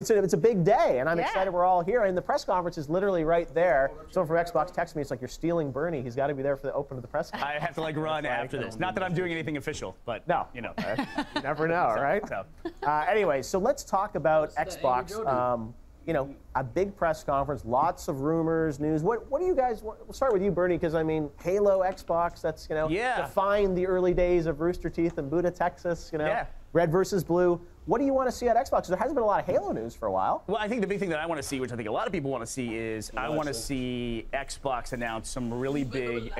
It's a big day, and I'm excited we're all here. And the press conference is literally right there. Someone from Xbox texted me, it's like, you're stealing Bernie. He's got to be there for the open of the press conference. I have to run after this. Not that I'm doing anything official, but no, you know. You never know, right? So. Anyway, so let's talk about Xbox. You know, a big press conference, lots of rumors, news. What do you guys? We'll start with you, Bernie, because I mean, Halo, Xbox. That's defined the early days of Rooster Teeth and Buda, Texas. You know, red versus blue. What do you want to see at Xbox? There hasn't been a lot of Halo news for a while. Well, I think the big thing that I want to see, which I think a lot of people want to see, is I want to see Xbox announce some really big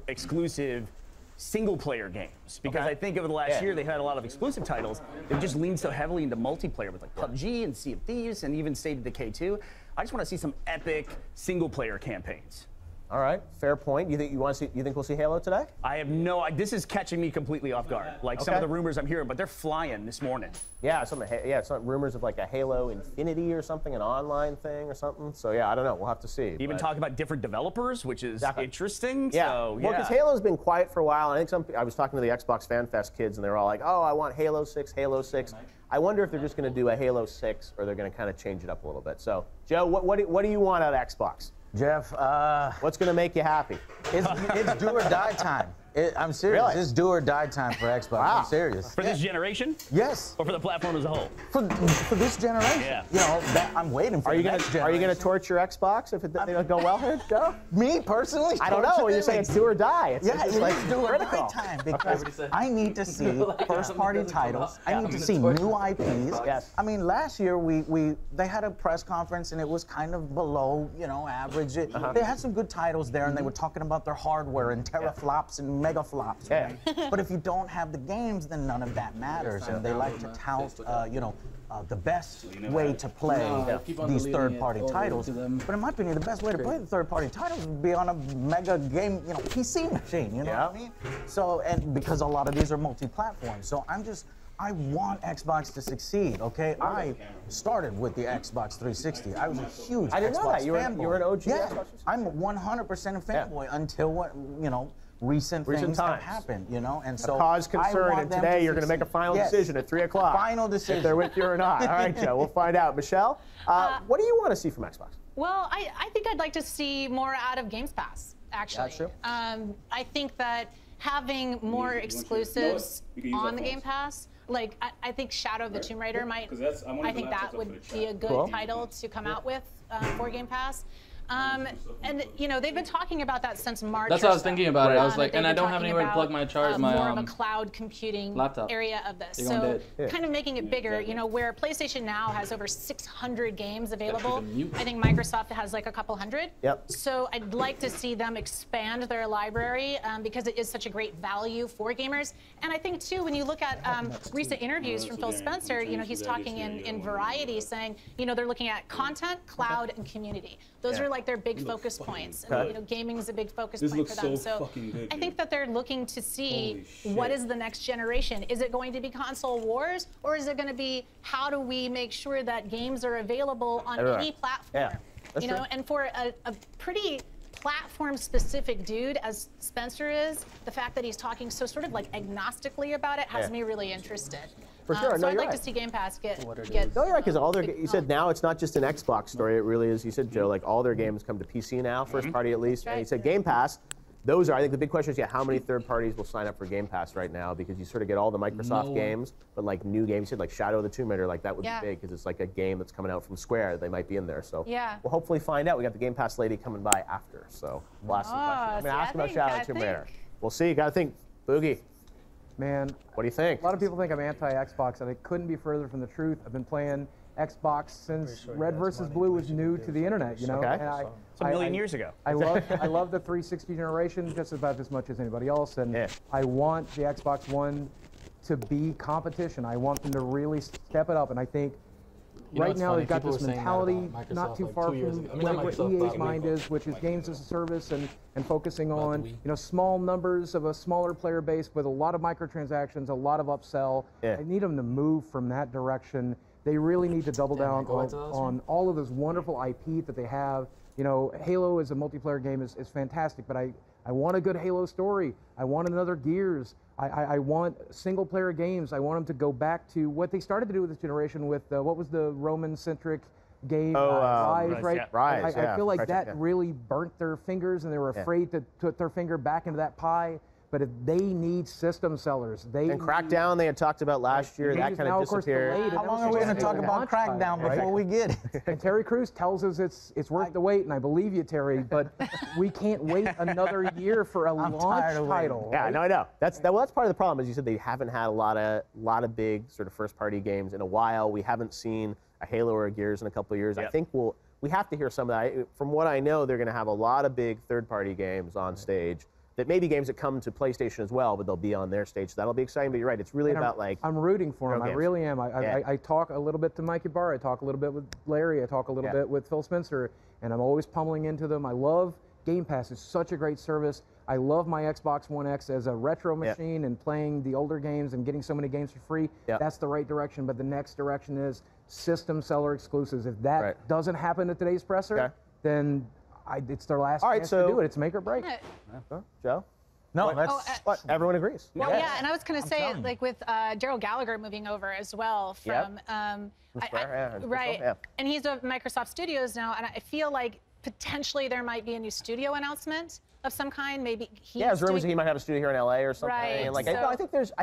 exclusive single-player games. Because I think over the last year, they've had a lot of exclusive titles. They've just leaned so heavily into multiplayer with like PUBG and Sea of Thieves and even State of Decay 2. I just want to see some epic single-player campaigns. All right, fair point. You think we'll see Halo today? I have no. This is catching me completely off guard. Like some of the rumors I'm hearing, but they're flying this morning. Yeah, some rumors of like a Halo Infinity or something, an online thing or something. So yeah, I don't know. We'll have to see. Even talk about different developers, which is interesting. Yeah. So, well, because Halo's been quiet for a while. I think I was talking to the Xbox Fan Fest kids, and they were all like, "Oh, I want Halo 6, Halo 6." I wonder if they're just going to do a Halo 6, or they're going to kind of change it up a little bit. So, Joe, what do you want out of Xbox? Jeff, what's going to make you happy? It's do or die time. I'm serious. Really? It's do or die time for Xbox. Wow. I'm serious. For this generation? Yes. Or for the platform as a whole? For this generation. Yeah. You know, I'm waiting for the next generation. Are you going to torture Xbox if it doesn't go well here, Joe? Me, personally? I don't know. You're saying it's do or die. It's like do or die time because I need to see first-party titles. I need to see new IPs. Yes. I mean, last year they had a press conference and it was kind of below, average. They had some good titles there and they were talking about their hardware and teraflops and megaflops. Right? But if you don't have the games, then none of that matters. And they like to tout, the best way to play these third-party titles. But in my opinion, the best way to play the third-party titles would be on a mega game, PC machine. You know what I mean? So, and because a lot of these are multi-platform, so I want Xbox to succeed, okay? I started with the Xbox 360. I was a huge I didn't know that. You were an OG Xbox? I'm 100% a fanboy until recent things have happened, and so a cause concern, and today you're going to make a final decision at 3 o'clock. Final decision. If they're with you or not. All right, Joe, we'll find out. Michelle, what do you want to see from Xbox? Well, I think I'd like to see more out of Games Pass, actually. That's true. I think that having more exclusives on the Game Pass, like I think Shadow of the Tomb Raider I think that would be a good title to come out with for Game Pass. And they've been talking about that since March. That's what I was thinking about it. I was like, and I don't have anywhere to plug my more of a cloud computing laptop area of this. So kind of making it bigger. Where PlayStation Now has over 600 games available, I think Microsoft has like a couple hundred. Yep. So I'd like to see them expand their library because it is such a great value for gamers. And I think too, when you look at recent interviews from Phil Spencer, he's talking in Variety saying, they're looking at content, cloud, and community. Those are like their big focus points. And, gaming is a big focus point for them. So I think that they're looking to see what is the next generation. Is it going to be console wars, or is it going to be how do we make sure that games are available on any platform? And for a pretty platform-specific dude as Spencer is, the fact that he's talking so sort of like agnostically about it has me really interested. For sure. So I'd like to see Game Pass get. No, you're right, because you said now it's not just an Xbox story. It really is. You said, Joe, like all their games come to PC now, first party at least. And you said Game Pass. Those are, I think, the big question is, how many third parties will sign up for Game Pass right now? Because you sort of get all the Microsoft games, but like new games, you said like Shadow of the Tomb Raider, like that would be big because it's like a game that's coming out from Square. They might be in there. So we'll hopefully find out. We got the Game Pass lady coming by after, so we'll ask some questions. I'm going to ask about Shadow of the Tomb Raider. We'll see. You got to think, Boogie. Man, what do you think? A lot of people think I'm anti-Xbox, and I couldn't be further from the truth. I've been playing Xbox since Red versus Blue was new to the internet, And it's a million years ago. I love the 360 generation just about as much as anybody else, and I want the Xbox One to be competition. I want them to really step it up, and I think right now they've got this mentality not too far from what EA's mind is, which is games as a service and focusing on small numbers of a smaller player base with a lot of microtransactions, a lot of upsell. I need them to move from that direction they really need to double down on all of this wonderful IP that they have. You know, Halo as a multiplayer game is fantastic, but I want a good Halo story. I want another Gears. I want single-player games. I want them to go back to what they started to do with this generation with, what was the Roman-centric game? Rise, right? Yeah. Rise, I feel like Project, that really burnt their fingers, and they were afraid to put their finger back into that pie. But they need system sellers. And Crackdown, they had talked about last year. That kind of disappeared. How long are we going to talk about Crackdown before we get it? And Terry Crews tells us it's worth the wait, and I believe you, Terry. But we can't wait another year for a launch title. Yeah, no, I know. That's part of the problem. As you said, they haven't had a lot of big sort of first-party games in a while. We haven't seen a Halo or a Gears in a couple of years. Yep. I think we have to hear some of that. From what I know, they're going to have a lot of big third-party games on stage. That may be games that come to PlayStation as well, but they'll be on their stage. So that'll be exciting. But you're right. It's really about I'm rooting for them. I really am. I talk a little bit to Mikey Barr. I talk a little bit with Larry. I talk a little bit with Phil Spencer, and I'm always pummeling into them. I love Game Pass. It's such a great service. I love my Xbox One X as a retro machine and playing the older games and getting so many games for free. That's the right direction. But the next direction is system seller exclusives. If that doesn't happen at today's presser, then it's their last chance to do it. It's make or break. Joe? No, what? Everyone agrees. Well, yeah, and I was going to say, like with Daryl Gallagher moving over as well from, right, and he's with Microsoft Studios now, and I feel like potentially there might be a new studio announcement of some kind. Maybe there's rumors that he might have a studio here in LA or something. Right. And I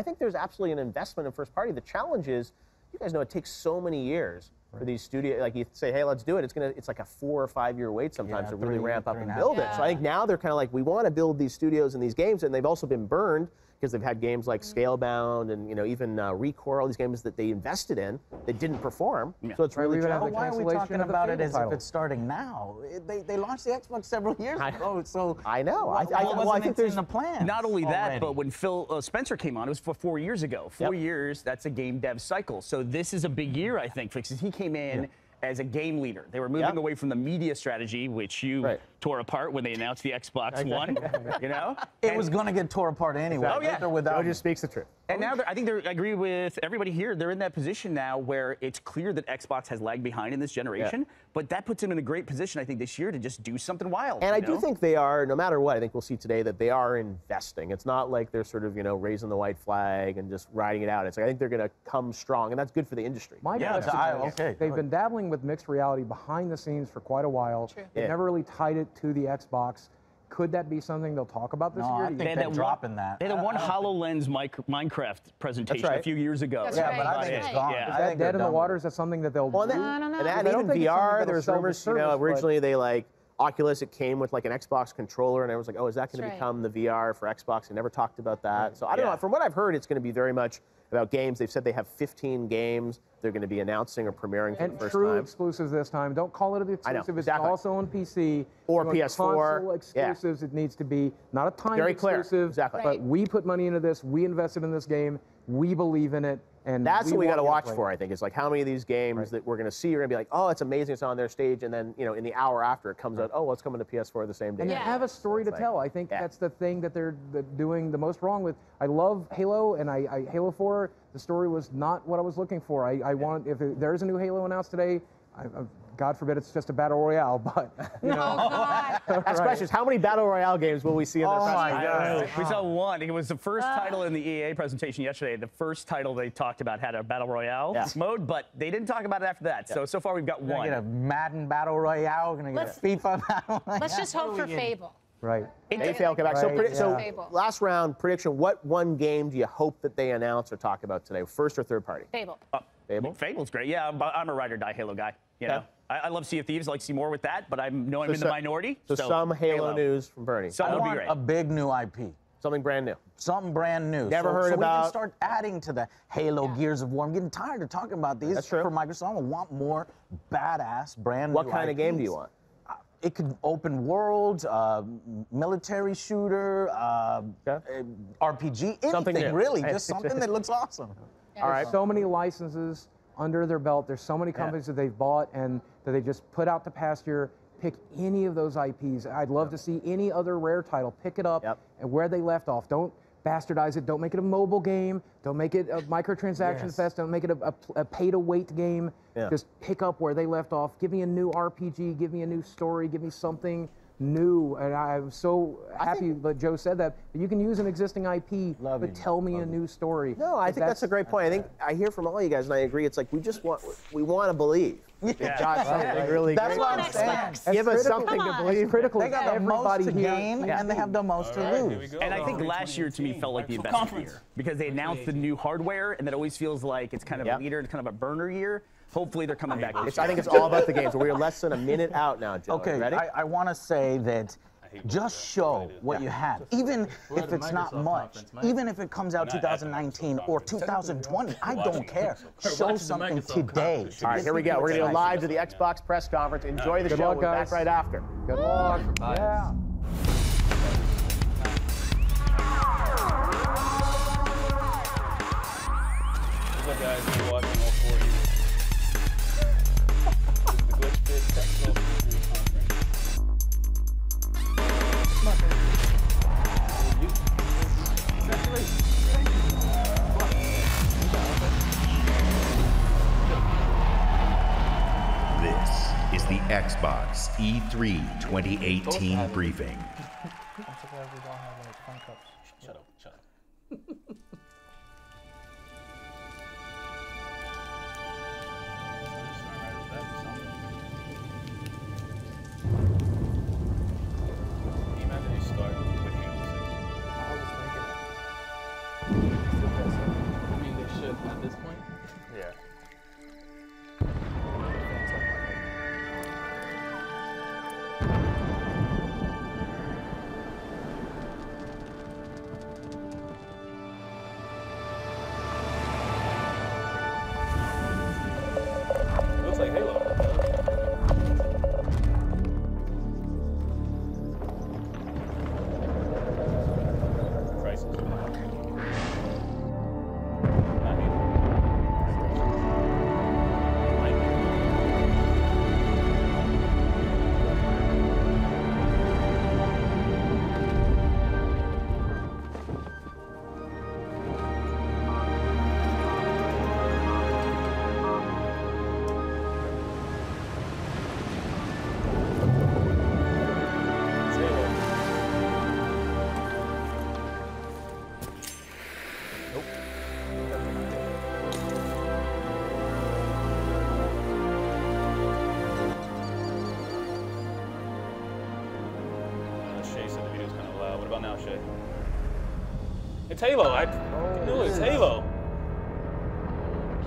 think there's absolutely an investment in first party. The challenge is, you guys know, it takes so many years. For these studios, like you say, hey, let's do it. It's like a 4 or 5 year wait sometimes to really ramp up and build it. So I think now they're kind of like, we want to build these studios and these games, and they've also been burned because they've had games like Scalebound and even Recore, all these games that they invested in that didn't perform. So it's really challenging. Why are we talking about it as if it's starting now? They launched the Xbox several years ago, so I know. I think there's a plan. Not only that, but when Phil Spencer came on, it was for 4 years ago. 4 years, that's a game dev cycle. So this is a big year, I think, because he came in as a game leader. They were moving away from the media strategy, which you tore apart when they announced the Xbox One. You know, it was going to get tore apart anyway. Oh yeah, Joe just speaks the truth. And now I think I agree with everybody here. They're in that position now where it's clear that Xbox has lagged behind in this generation, but that puts them in a great position, I think, this year to just do something wild. And I do think they are, no matter what, I think we'll see today that they are investing. It's not like they're sort of, raising the white flag and just riding it out. It's like, I think they're going to come strong, and that's good for the industry. They've been dabbling with mixed reality behind the scenes for quite a while. They've never really tied it to the Xbox. Could that be something they'll talk about this year? I think they're dropping that. They had one HoloLens Minecraft presentation a few years ago. That's but I think it's gone. Is that dead in the water? Is that something that they'll do? I don't know. And even VR, there's rumors, originally they Oculus, it came with like an Xbox controller, and I was like, oh, is that going to become the VR for Xbox? They never talked about that. So I don't know. From what I've heard, it's going to be very much about games. They've said they have 15 games they're going to be announcing or premiering for the first true time. Exclusives this time. Don't call it an exclusive. It's also on PC. Or PS4. Console exclusives, it needs to be. Not a time very exclusive. Clear. Exactly. But we put money into this. We invested in this game. We believe in it. And that's what we got to watch for, I think. It's like how many of these games that we're going to see, you're going to be like, oh, it's amazing, it's on their stage, and then, in the hour after it comes out, oh, well, it's coming to PS4 the same day. And you have a story to tell. I think that's the thing that they're doing the most wrong with. I love Halo, and Halo 4, the story was not what I was looking for. I want, if there is a new Halo announced today, God forbid it's just a battle royale, but That's questions. How many battle royale games will we see in this? Oh my God! We saw one. It was the first title in the EA presentation yesterday. The first title they talked about had a battle royale mode, but they didn't talk about it after that. So far we've got one. We're gonna get a Madden battle royale. We're gonna get a FIFA battle royale. Let's just hope for Fable. Right. Fable come back. So last round prediction. What one game do you hope that they announce or talk about today? First or third party? Fable. Fable. Fable's great. Yeah, I'm a ride or die Halo guy. You know, I love Sea of Thieves. I like to see more with that, but I know I'm in the minority. So some Halo news from Bernie. So that would be great. A big new IP. Something brand new. Something brand new. Never heard so about. we can start adding to the Halo Gears of War. I'm getting tired of talking about these. That's true. For Microsoft, I want more badass brand new What kind of IPs. game do you want? It could open world, military shooter, RPG, anything really. Just something that looks awesome. All right. So many licenses under their belt. There's so many companies that they've bought and that they just put out to pasture. Pick any of those IPs. I'd love to see any other Rare title. Pick it up and where they left off. Don't bastardize it. Don't make it a mobile game. Don't make it a microtransaction fest. Don't make it a pay-to-wait game. Just pick up where they left off. Give me a new RPG. Give me a new story. Give me something new. And I'm so happy that Joe said that. But you can use an existing IP, but tell me a new story. No, I think that's a great point. I think I hear from all you guys, and I agree. It's like we want to believe. Got something really That's great. what I'm saying. Give us something to believe. Critical. They got the most to here. gain, and they have the most to lose. And I think last year to me felt like the investment year because they announced the new hardware, and that always feels like it's kind of a leader and kind of a burner year. Hopefully they're coming back. I think it's all about the games. We're less than a minute out now, Joe. Okay, ready? I want to say that just show what you have, even if it's not much, even if it comes out 2019 or 2020, I don't care. Show something today. All right, here we go. We're going to go live to the Xbox press conference. Enjoy the show. Luck, We're back guys. right after. Good luck. Yeah. What's up, guys? We're watching all 4 of you. This is the Glitch Bit Technical Security Conference. This is the Xbox E3 2018 briefing. Shut up, shut up. Can you imagine they start with Halo 6? I mean, they should at this point. Yeah. Looks like Halo. Crisis. Not Halo. Might be. It's Halo. Shay said the video's kind of loud. What about now, Shay? It's Halo. I knew it's Halo.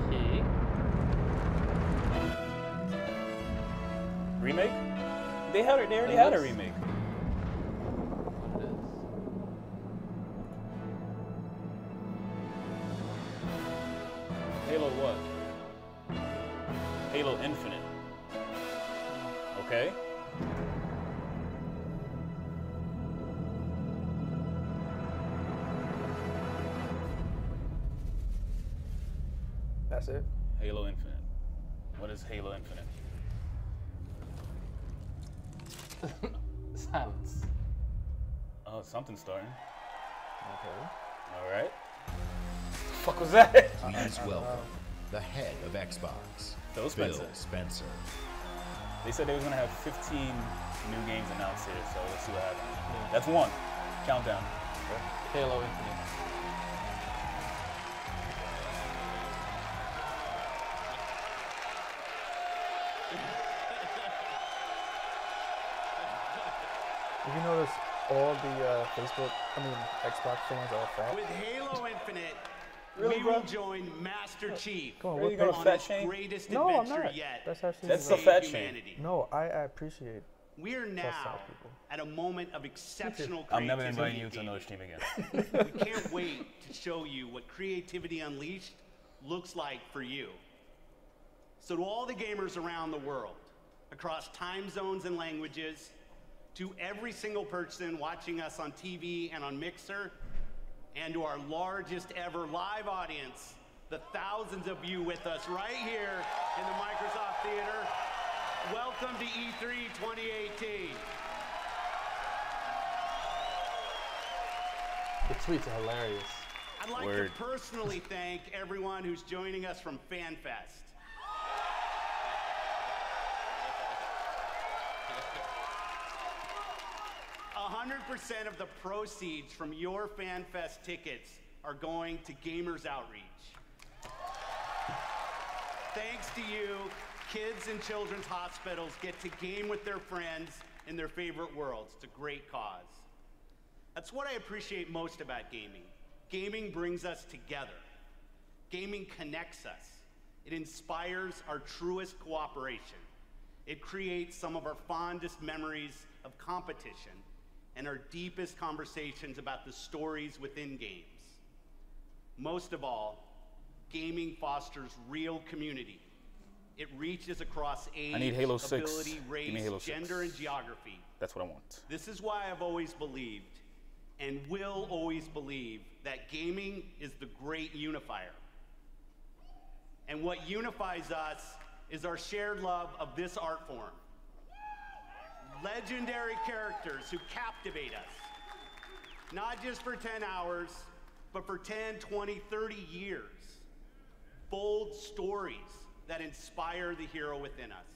Okay. Remake? They already had a remake. What it is. Halo what? Halo Infinite. Okay. That's it. Halo Infinite. What is Halo Infinite? Silence. Oh, something's starting. Okay. All right. The fuck was that? Please welcome the head of Xbox, Phil Phil Spencer. Spencer. They said they was gonna have 15 new games announced here, so let's see what happens. That's one. Countdown. Halo Infinite. Did you notice all the Xbox fans are fat? With Halo Infinite, Really, we bro? will join Master Chief Come on, Really what gonna on fat his shame? greatest No, I'm adventure not. yet. That's actually That's to the save fat shame. humanity. No, I appreciate. We are now fat people. at a moment of exceptional I'm creativity. never inviting you in to another gaming. team again. We can't wait to show you what Creativity Unleashed looks like for you. So to all the gamers around the world, across time zones and languages, to every single person watching us on TV and on Mixer, and to our largest ever live audience, the thousands of you with us right here in the Microsoft Theater, welcome to E3 2018. The tweets are hilarious. I'd like to personally thank everyone who's joining us from FanFest. 100% of the proceeds from your FanFest tickets are going to Gamers Outreach. Thanks to you, kids in children's hospitals get to game with their friends in their favorite worlds. It's a great cause. That's what I appreciate most about gaming. Gaming brings us together. Gaming connects us. It inspires our truest cooperation. It creates some of our fondest memories of competition and our deepest conversations about the stories within games. Most of all, gaming fosters real community. It reaches across age, I need Halo 6. ability, race, Give me Halo 6. gender, and geography. That's what I want. This is why I've always believed and will always believe that gaming is the great unifier. And what unifies us is our shared love of this art form. Legendary characters who captivate us, not just for 10 hours, but for 10, 20, 30 years. Bold stories that inspire the hero within us.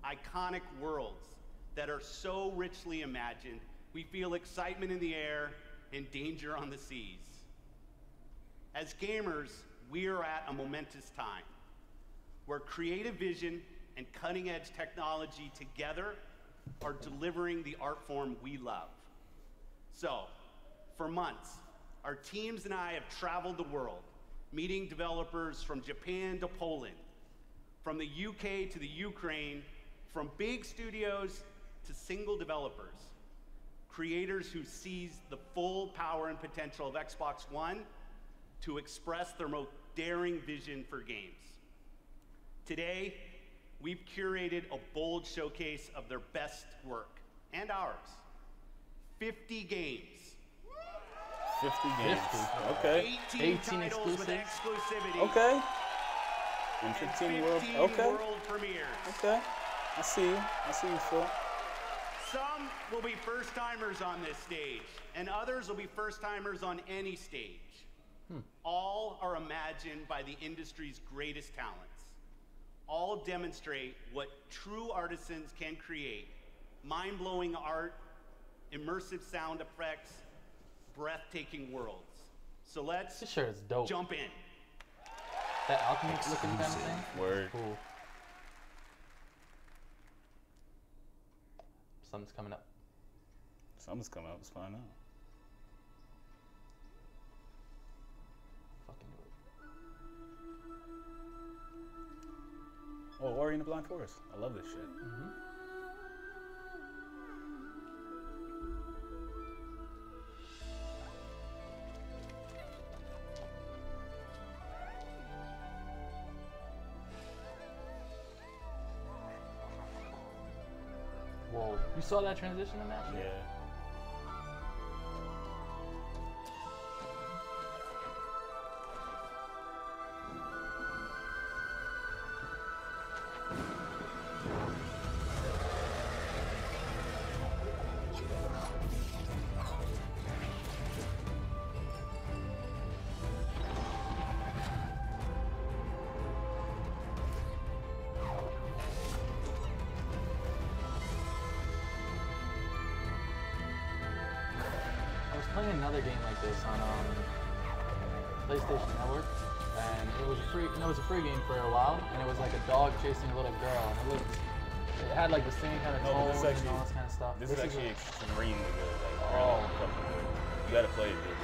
Iconic worlds that are so richly imagined, we feel excitement in the air and danger on the seas. As gamers, we are at a momentous time where creative vision and cutting-edge technology together are delivering the art form we love. So, for months, our teams and I have traveled the world, meeting developers from Japan to Poland, from the UK to the Ukraine, from big studios to single developers, creators who seize the full power and potential of Xbox One to express their most daring vision for games. Today, we've curated a bold showcase of their best work, and ours. 50 games. 50 games. Okay. 18 titles with exclusivity. Okay. And 15 world. Okay. World premieres. Okay. I see you. I see you, Phil. Some will be first-timers on this stage, and others will be first-timers on any stage. All are imagined by the industry's greatest talents. All demonstrate what true artisans can create: mind-blowing art, immersive sound effects, breathtaking worlds. So let's This shirt is dope. jump in. That alchemist looking kind of thing. Word. Cool. Something's coming up. Something's coming up. Let's find out. Fucking do it. Oh, Ori and the Blind Forest. I love this shit. Whoa. You saw that transition in that? Yeah. I was playing another game like this on PlayStation Network, and it was a free. It was a free game for a while, and it was like a dog chasing a little girl, and it had like the same kind of tone and all this kind of stuff. This is actually extremely good. Like, really fucking good. You gotta play it, dude.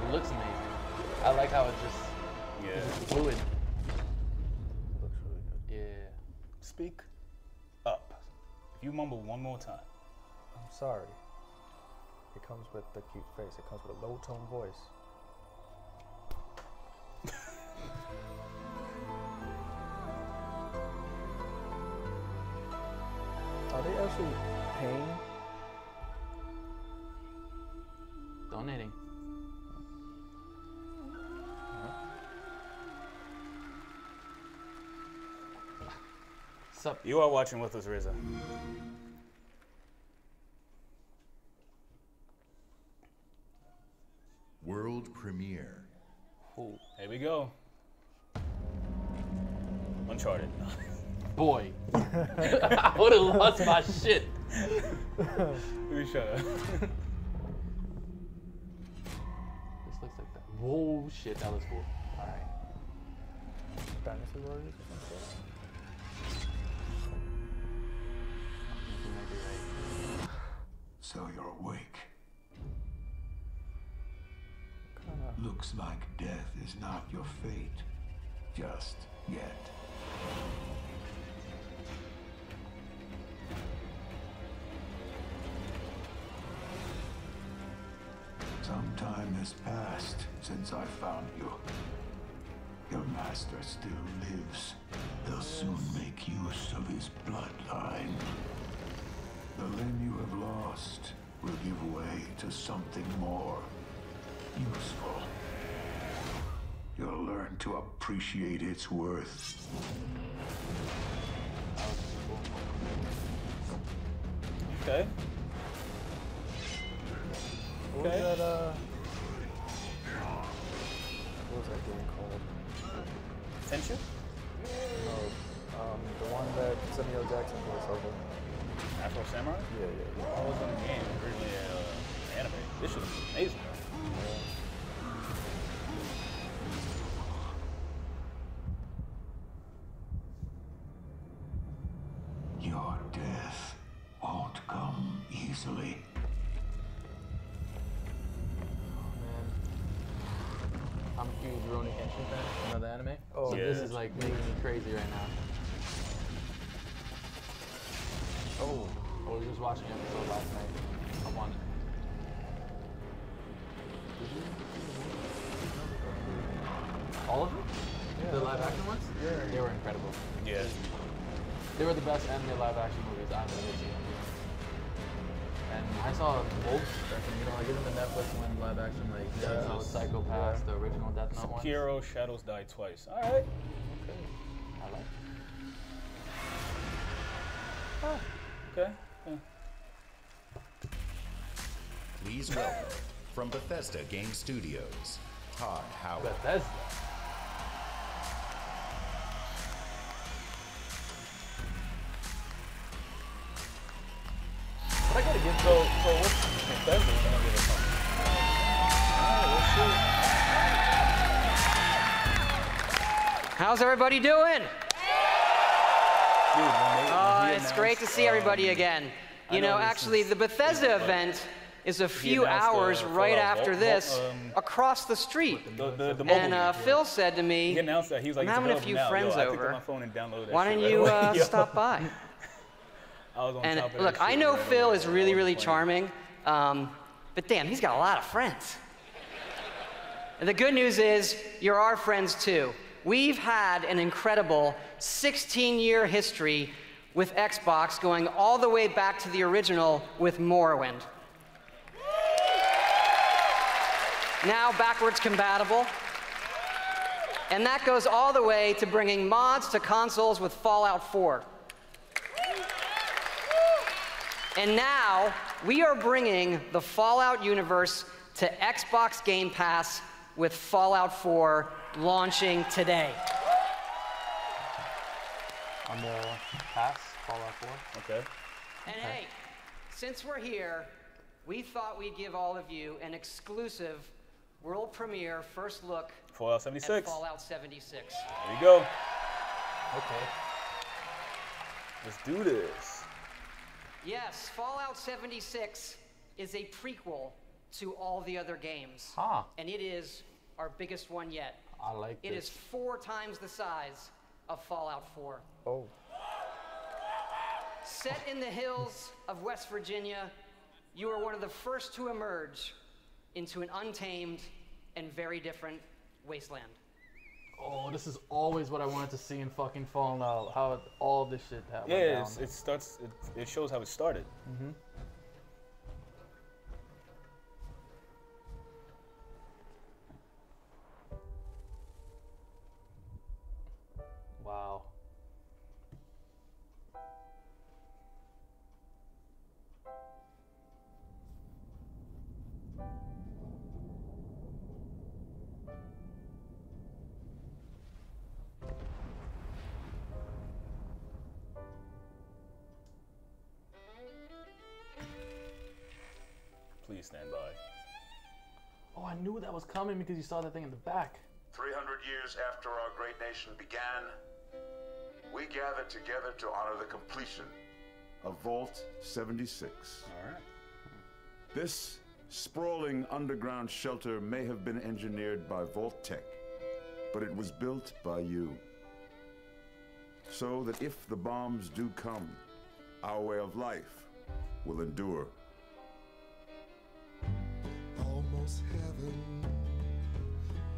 It looks amazing. I like how it just it's fluid. Looks really good. Yeah. Speak up. If you mumble one more time. I'm sorry. It comes with the cute face. It comes with a low tone voice. Are they actually paying? Donating. You are watching with us, Reza. premiere. Ooh, here we go. Uncharted. Boy. I would have lost my shit. Let me shut up. This looks like that. Whoa, shit, that was cool. All right. Dinosaur Warriors or something. You might be right. So you're awake. Looks like death is not your fate. Just yet. Some time has passed since I found you. Your master still lives. They'll soon make use of his bloodline. The limb you have lost will give way to something more useful. You'll learn to appreciate its worth. Okay. What was that, what was that game called? Tension? No, the one that Samuel Jackson voiced over. Afro Samurai? Yeah, yeah, yeah. That was on the game, originally anime. This shit was amazing, bro. Your death won't come easily. I'm a huge Rurouni Kenshin fan. Another anime. Oh, so yeah. this is like making me crazy right now. Oh, I was just watching an episode last night. I'm on. All of them? Yeah. The live action ones? Yeah. They were incredible. Yeah. They were the best anime live action movies I've ever seen. And I saw both, you know, like even the Netflix one live action, like Death Note, Psychopaths, the original Death Note one. Sekiro, Shadows Die Twice. All right. I like it. Oh, okay. Yeah. Please welcome, from Bethesda Game Studios, Todd Howard. Bethesda. But I gotta give so what's Bethesda gonna give us something? How's everybody doing? Dude, It's great to see everybody again. You know, actually, the Bethesda event is a few hours right after this across the street. And Phil said to me, he announced that. He was like, I'm having a few friends I picked up over. my phone and downloaded that Why shit don't right you away. stop by? I was on And top of look, that I shit know right Phil away. is really, really charming, but damn, he's got a lot of friends. And the good news is, you're our friends too. We've had an incredible 16-year history with Xbox, going all the way back to the original with Morrowind. Now backwards compatible. And that goes all the way to bringing mods to consoles with Fallout 4. And now we are bringing the Fallout universe to Xbox Game Pass with Fallout 4 launching today. On the pass, Fallout 4. Okay. And hey, since we're here, we thought we'd give all of you an exclusive world premiere first look Fallout at 76. Fallout 76. There you go. Okay. Let's do this. Yes, Fallout 76 is a prequel to all the other games. Huh. And it is our biggest one yet. I like It this. is 4 times the size of Fallout 4. Oh. Set in the hills of West Virginia, you are one of the first to emerge into an untamed and very different wasteland. Oh, this is always what I wanted to see in fucking Fallout. How all this shit went down. Yeah, it shows how it started. Mm-hmm. Wow. Please stand by. Oh, I knew that was coming because you saw that thing in the back. 300 years after our great nation began, we gathered together to honor the completion of Vault 76. All right. This sprawling underground shelter may have been engineered by Vault Tech, but it was built by you. So that if the bombs do come, our way of life will endure. Almost heaven,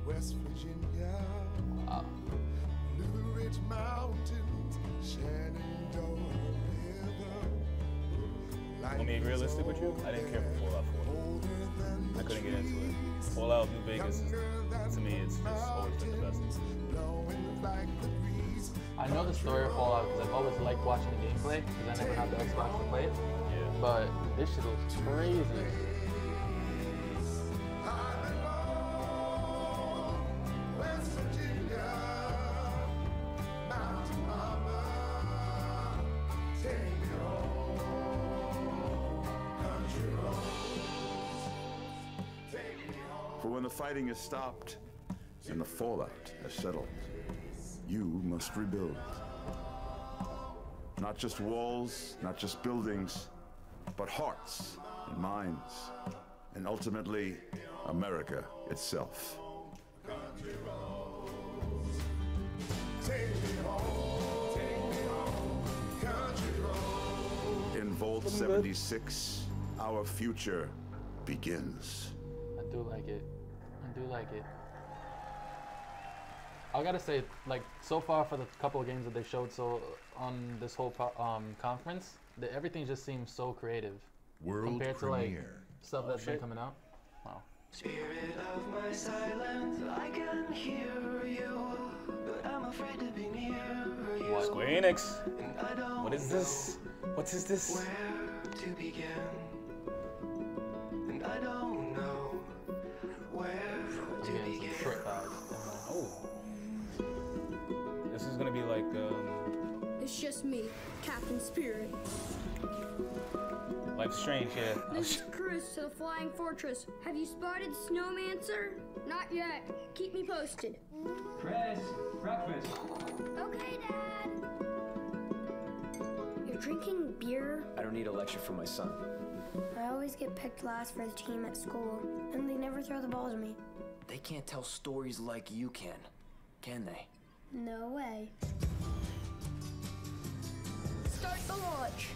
West Virginia, Blue Ridge Mountains, Shenandoah River. Let me be realistic with you. I didn't care for Fallout 4. I couldn't get into it. Fallout New Vegas, to me, it's just always been the best. I know the story of Fallout because I've always liked watching the gameplay because I never had the Xbox to play it. Yeah. But this shit looks crazy. For when the fighting is stopped and the fallout has settled, you must rebuild. Not just walls, not just buildings, but hearts and minds, and ultimately, America itself. In Vault 76, our future begins. I do like it. I do like it. I gotta say, like, so far for the couple of games that they showed on this whole conference, everything just seems so creative. World compared to like stuff that's been coming out. Wow. Spirit of my silence, I can hear you, but I'm afraid to be near you. What? Square Enix. What is this? What is this? Where to begin? And I don't know where to begin. Oh. This is gonna be like. It's just me, Captain Spirit. Life's Strange, yeah. This is Chris to the Flying Fortress. Have you spotted Snowmancer? Not yet. Keep me posted. Chris, breakfast. Okay, Dad. You're drinking beer? I don't need a lecture from my son. I always get picked last for the team at school, and they never throw the ball to me. They can't tell stories like you can they? No way. Start the launch.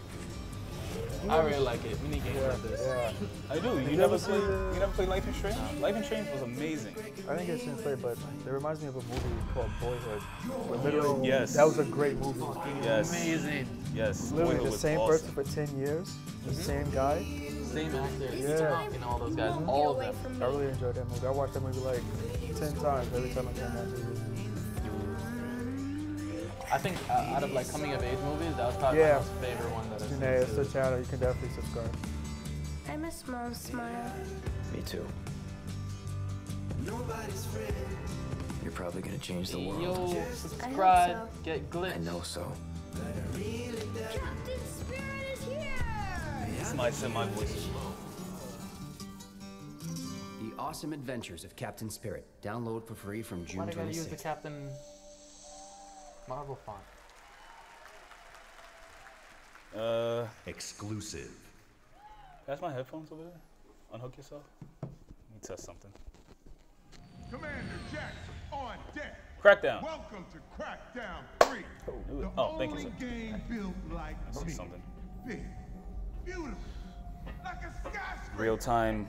I really like it. We need games like this. Yeah. I do. You never play Life is Strange? Life is Strange was amazing. I didn't get a chance to play, but it reminds me of a movie called Boyhood. Literally, yes. That was a great movie. Yes. Amazing. Yes. Literally Boyhood the was same awesome. person for 10 years, the same guy. Same actor. Yeah. And all those guys. All of them. I really enjoyed that movie. I watched that movie like 10 times every time I came that movie. I think out of like coming of age movies, that was probably my most favorite one that I've seen. It's the channel. You can definitely subscribe. I miss Mom's smile. Me too. You're probably gonna change the world. Yo, subscribe, so. get glitched. I know so. Captain Spirit is here! Somebody said my voice. The Awesome Adventures of Captain Spirit. Download for free from June 26th. Why do I gotta use the Captain Marvel font? Exclusive. That's my headphones over there. Unhook yourself. Let me test something. Commander Jackson on deck. Crackdown. Welcome to Crackdown 3. The thank you, only sir. game built like I see me. something. Big, beautiful, like a skyscraper. Real-time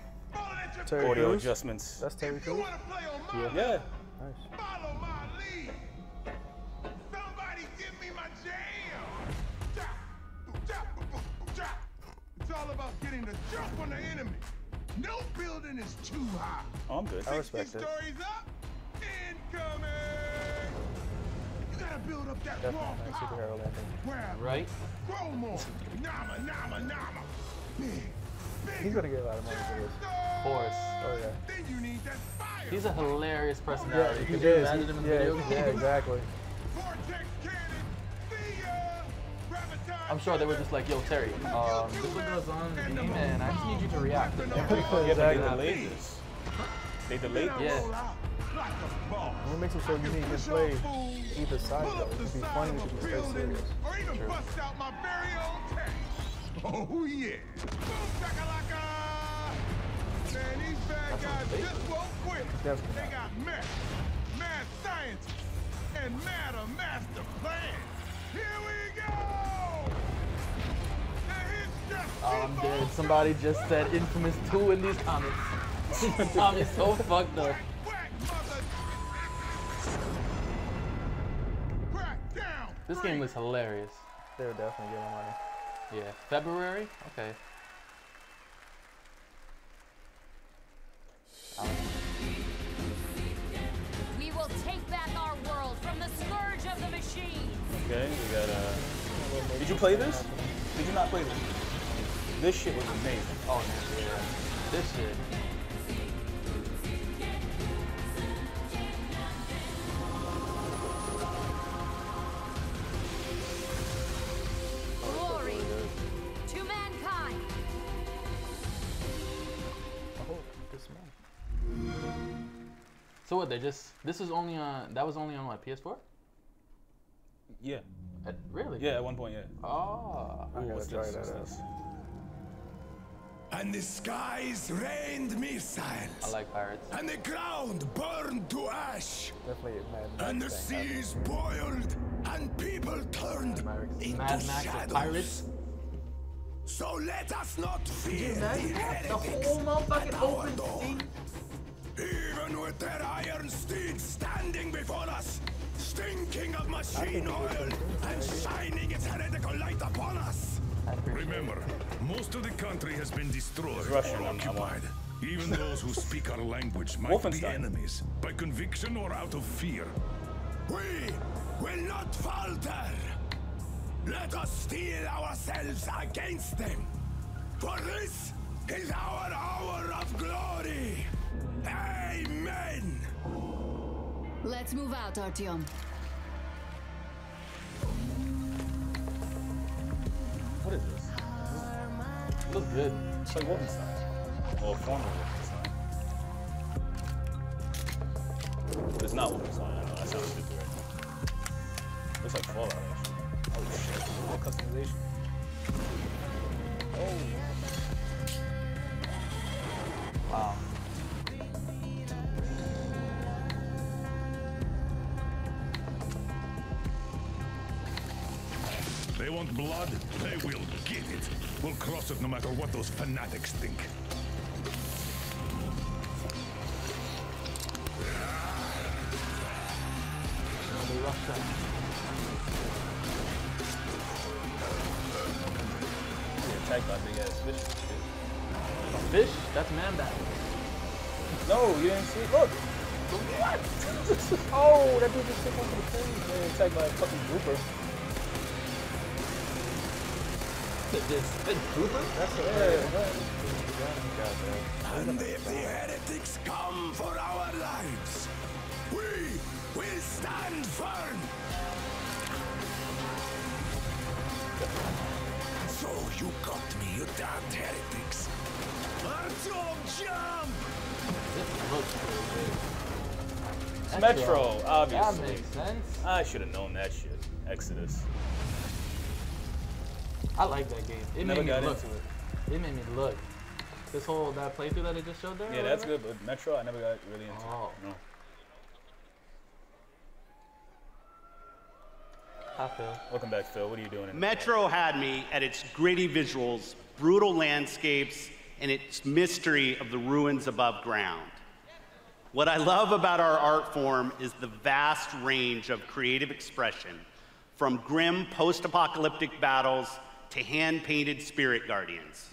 Terry audio Crews? adjustments. That's Terry You Crews? want to play on my Yeah. level? Nice. Follow my lead. Somebody give me my jam. Chop, chop, chop. It's all about getting the jump on the enemy. No building is too high. Oh, I'm good. I respect 60 it. stories up, incoming. You gotta build up that raw Definitely a nice power. superhero landing. Grab Right? Grow more. Nama, nama, nama. Big, big. He's gonna get a lot of money for this. Of course. Oh yeah. Then you need that fire. He's a hilarious Yeah, personality. he Could you is. imagine him in Yeah, video games? yeah, exactly. Vortex cannon. See ya. Graviton I'm sure they were just like, yo, Terry, this one goes on the game, and I just need you to react. Yeah, but they delayed this. They delayed this? Yeah. What makes it so unique and play either side though? It could be funny, it could be straight serious. True. Oh yeah. Man, these bad guys just won't quit. They got mad science, and matter master plan. Here we go. I'm dead. Somebody just said Infamous 2 in these comments. Tommy's so fucked up. This game looks hilarious. They're definitely getting money. Yeah. February? Okay. We will take back our world from the scourge of the machines. Okay, we got Did you play this? Did you not play this? This shit was amazing. Oh, yeah. This shit. Glory to mankind. So what, this is only on, that was only on what, PS4? Yeah. Really? Yeah, at one point, yeah. Oh. Ooh, what's this? What's this? And the skies rained missiles. I like pirates. And the ground burned to ash. Definitely Mad And the seas boiled, and people turned into Mad Max shadows. Pirates. So let us not fear the The heretics whole motherfucking at our open door. sea. Even with their iron steeds standing before us, stinking of machine oil and shining its heretical light upon us. Remember, most of the country has been destroyed Russian, or I'm occupied. Even those who speak our language might be enemies, by conviction or out of fear. We will not falter. Let us steel ourselves against them. For this is our hour of glory. Amen. Let's move out, Artyom. What is this? It looks good. It's like Wolfenstein. Well, former Wolfenstein. But it's not Wolfenstein, I know, that sounds stupid right now. Looks like Fallout, actually. Oh shit, more customization. Oh. Wow. They want blood, they will get it. We'll cross it no matter what those fanatics think. Attacked by big ass fish. Fish? That's man bat. No, you didn't see? Look! What? Oh, that dude just took over the thing. They attacked by a fucking grouper. This grouper? That's And if the heretics come for our lives, we will stand firm. So you got me, you damned heretics. Artyom, jump! This looks pretty It's Metro, obviously. That makes sense. I should have known that shit. Exodus. I like that game. It Never made me got look. into it. It made me look. This whole, that playthrough that it just showed there? Yeah, that's good, but Metro, I never got really into. Oh. No. Hi, Phil. Welcome back, Phil. What are you doing? Metro had me at its gritty visuals, brutal landscapes, and its mystery of the ruins above ground. What I love about our art form is the vast range of creative expression, from grim post-apocalyptic battles to hand-painted spirit guardians.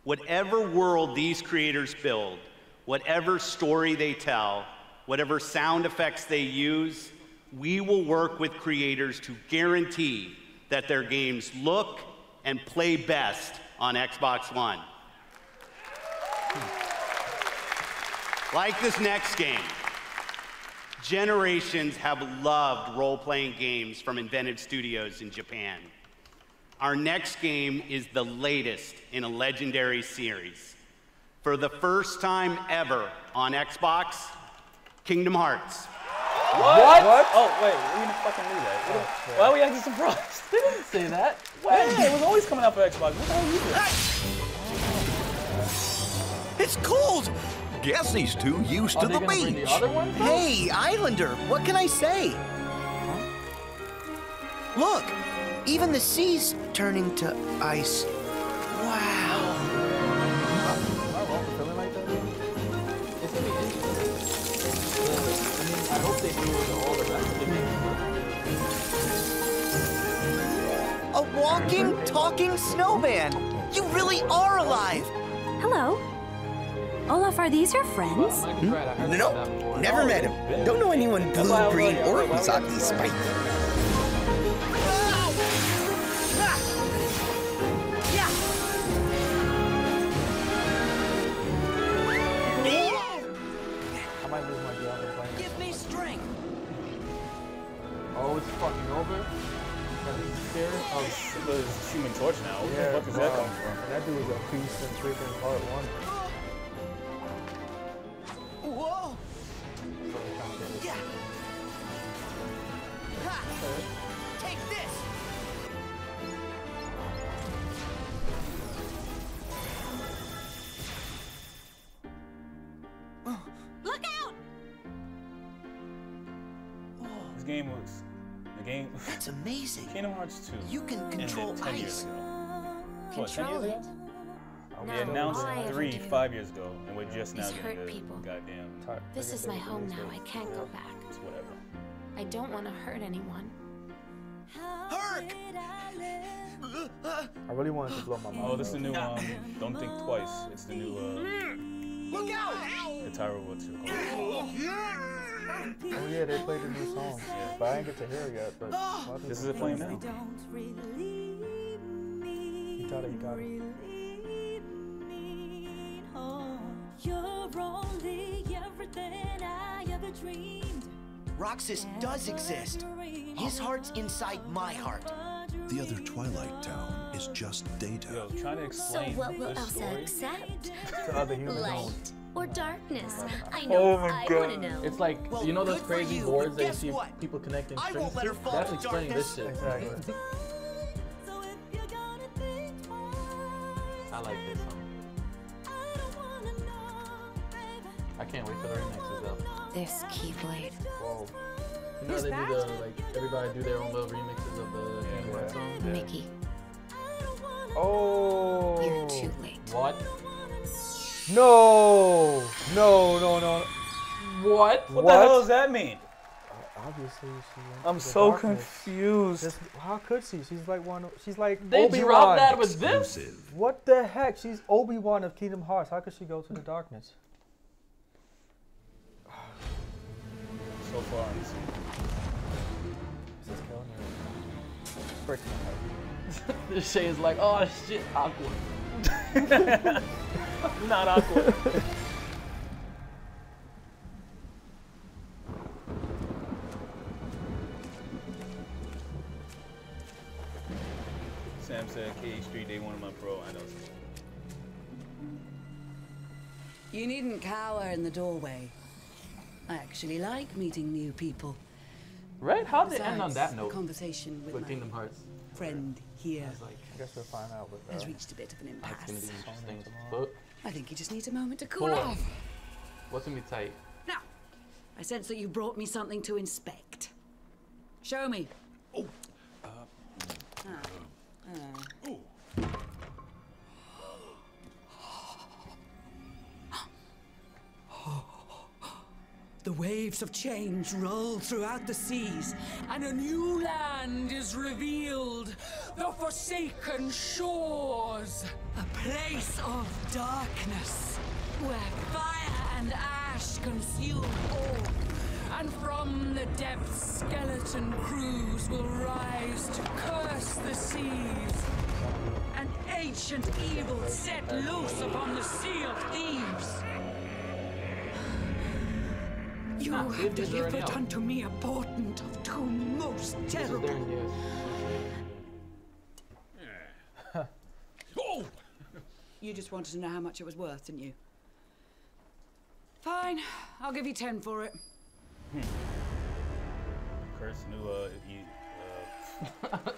Whatever world these creators build, whatever story they tell, whatever sound effects they use, we will work with creators to guarantee that their games look and play best on Xbox One. Like this next game, generations have loved role-playing games from inventive studios in Japan. Our next game is the latest in a legendary series. For the first time ever on Xbox, Kingdom Hearts. What? Oh, wait, we didn't fucking do that. Why are we acting surprised? They didn't say that. Yeah, it was always coming out for Xbox. What the hell are you doing? It's cold! Guess these two used to the beach. Hey, Islander, what can I say? Look, even the sea's turning to ice. Wow. Am I wrong for feeling like that? It's gonna be interesting. I mean, I hope they do all the rest of the games. A walking, talking snowman. You really are alive. Hello. Olaf, are these your friends? No, never met him. Don't know anyone blue, green, or Misaki Spike. I might lose my job and playing. Give me strength. Oh, it's fucking over? Oh, it's Human Torch now. Where the fuck is that coming from? That dude was a beast in freaking part 1. Whoa! Yeah. Ha. Take this. Look out! This game was That's amazing. Kingdom Hearts 2. You can control 10 years ice. ago. What, 10 years ago? We Now announced all I ever 3, do 5 years ago, and we're just now is getting hurt the people. goddamn. This is my home now. I can't go back. It's whatever. I don't want to hurt anyone. Herc! I really wanted to blow my mind. Oh, this is the new Don't Think Twice. It's the new Look out! the Tyro what's it called? Oh yeah, they played the new song. Yeah. But I didn't get to hear it yet. But This is it playing now. He got it, he got it. You're only everything I ever dreamed. Roxas does exist. His heart's inside my heart. The other Twilight Town is just data. Yo, trying to explain So what will this Elsa story accept? To other humans. Light or darkness? I Oh know. my I God. want to know. It's like, you know those good for crazy you, boards but that you guess see what? people connecting I strings won't let to? her fall That's to explaining this shit. Exactly. I like this song. I can't wait for the remixes though. This Keyblade. Whoa. You know they do the, like, everybody do their own little remixes of the Kingdom Hearts song? Mickey, Oh. you're too late. What? No. No, no, no. What? What the hell does that mean? Obviously, she went I'm to the so darkness. confused. How could she? She's like one. She's like They Obi-Wan. dropped that with this? What the heck? She's Obi-Wan of Kingdom Hearts. How could she go to the darkness? So far on this. This is killing me. Breaks my heart. This shit is like, oh shit, awkward. Not awkward. Sam said KH3 day one of my pro. I know. You needn't cower in the doorway. I actually like meeting new people. Right? How'd they end on Besides, that note? Conversation with my Kingdom Hearts. friend here I guess we'll find out. With, has reached a bit of an That's gonna impasse. be interesting as fuck. I think he just needs a moment to cool Cool. off. What's gonna be tight? Now, I sense that you brought me something to inspect. Show me. Oh. The waves of change roll throughout the seas, and a new land is revealed. The Forsaken Shores. A place of darkness, where fire and ash consume all. And from the depths, skeleton crews will rise to curse the seas. An ancient evil set loose upon the Sea of Thieves. You have delivered unto me a portent of two most terrible. You just wanted to know how much it was worth, didn't you? Fine, I'll give you 10 for it. Kurt's new,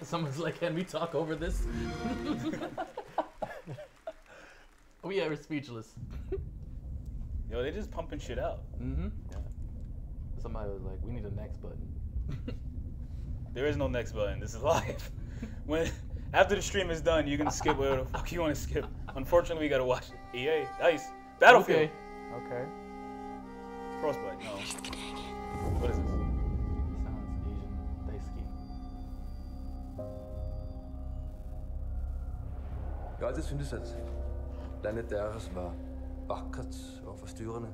Someone's like, can we talk over this? We are speechless. Yo, they just pumping shit out. Mm-hmm. Yeah. Somebody was like, we need a next button. There is no next button. This is live. After the stream is done, you can skip whatever the fuck you want to skip. Unfortunately, we gotta watch it. EA, nice. Battlefield. Okay. Frostbite. No. What is this? Sounds Asian. Daisuke. Jeg har altid syntes, at landet deres var vakkert og forstyrrende.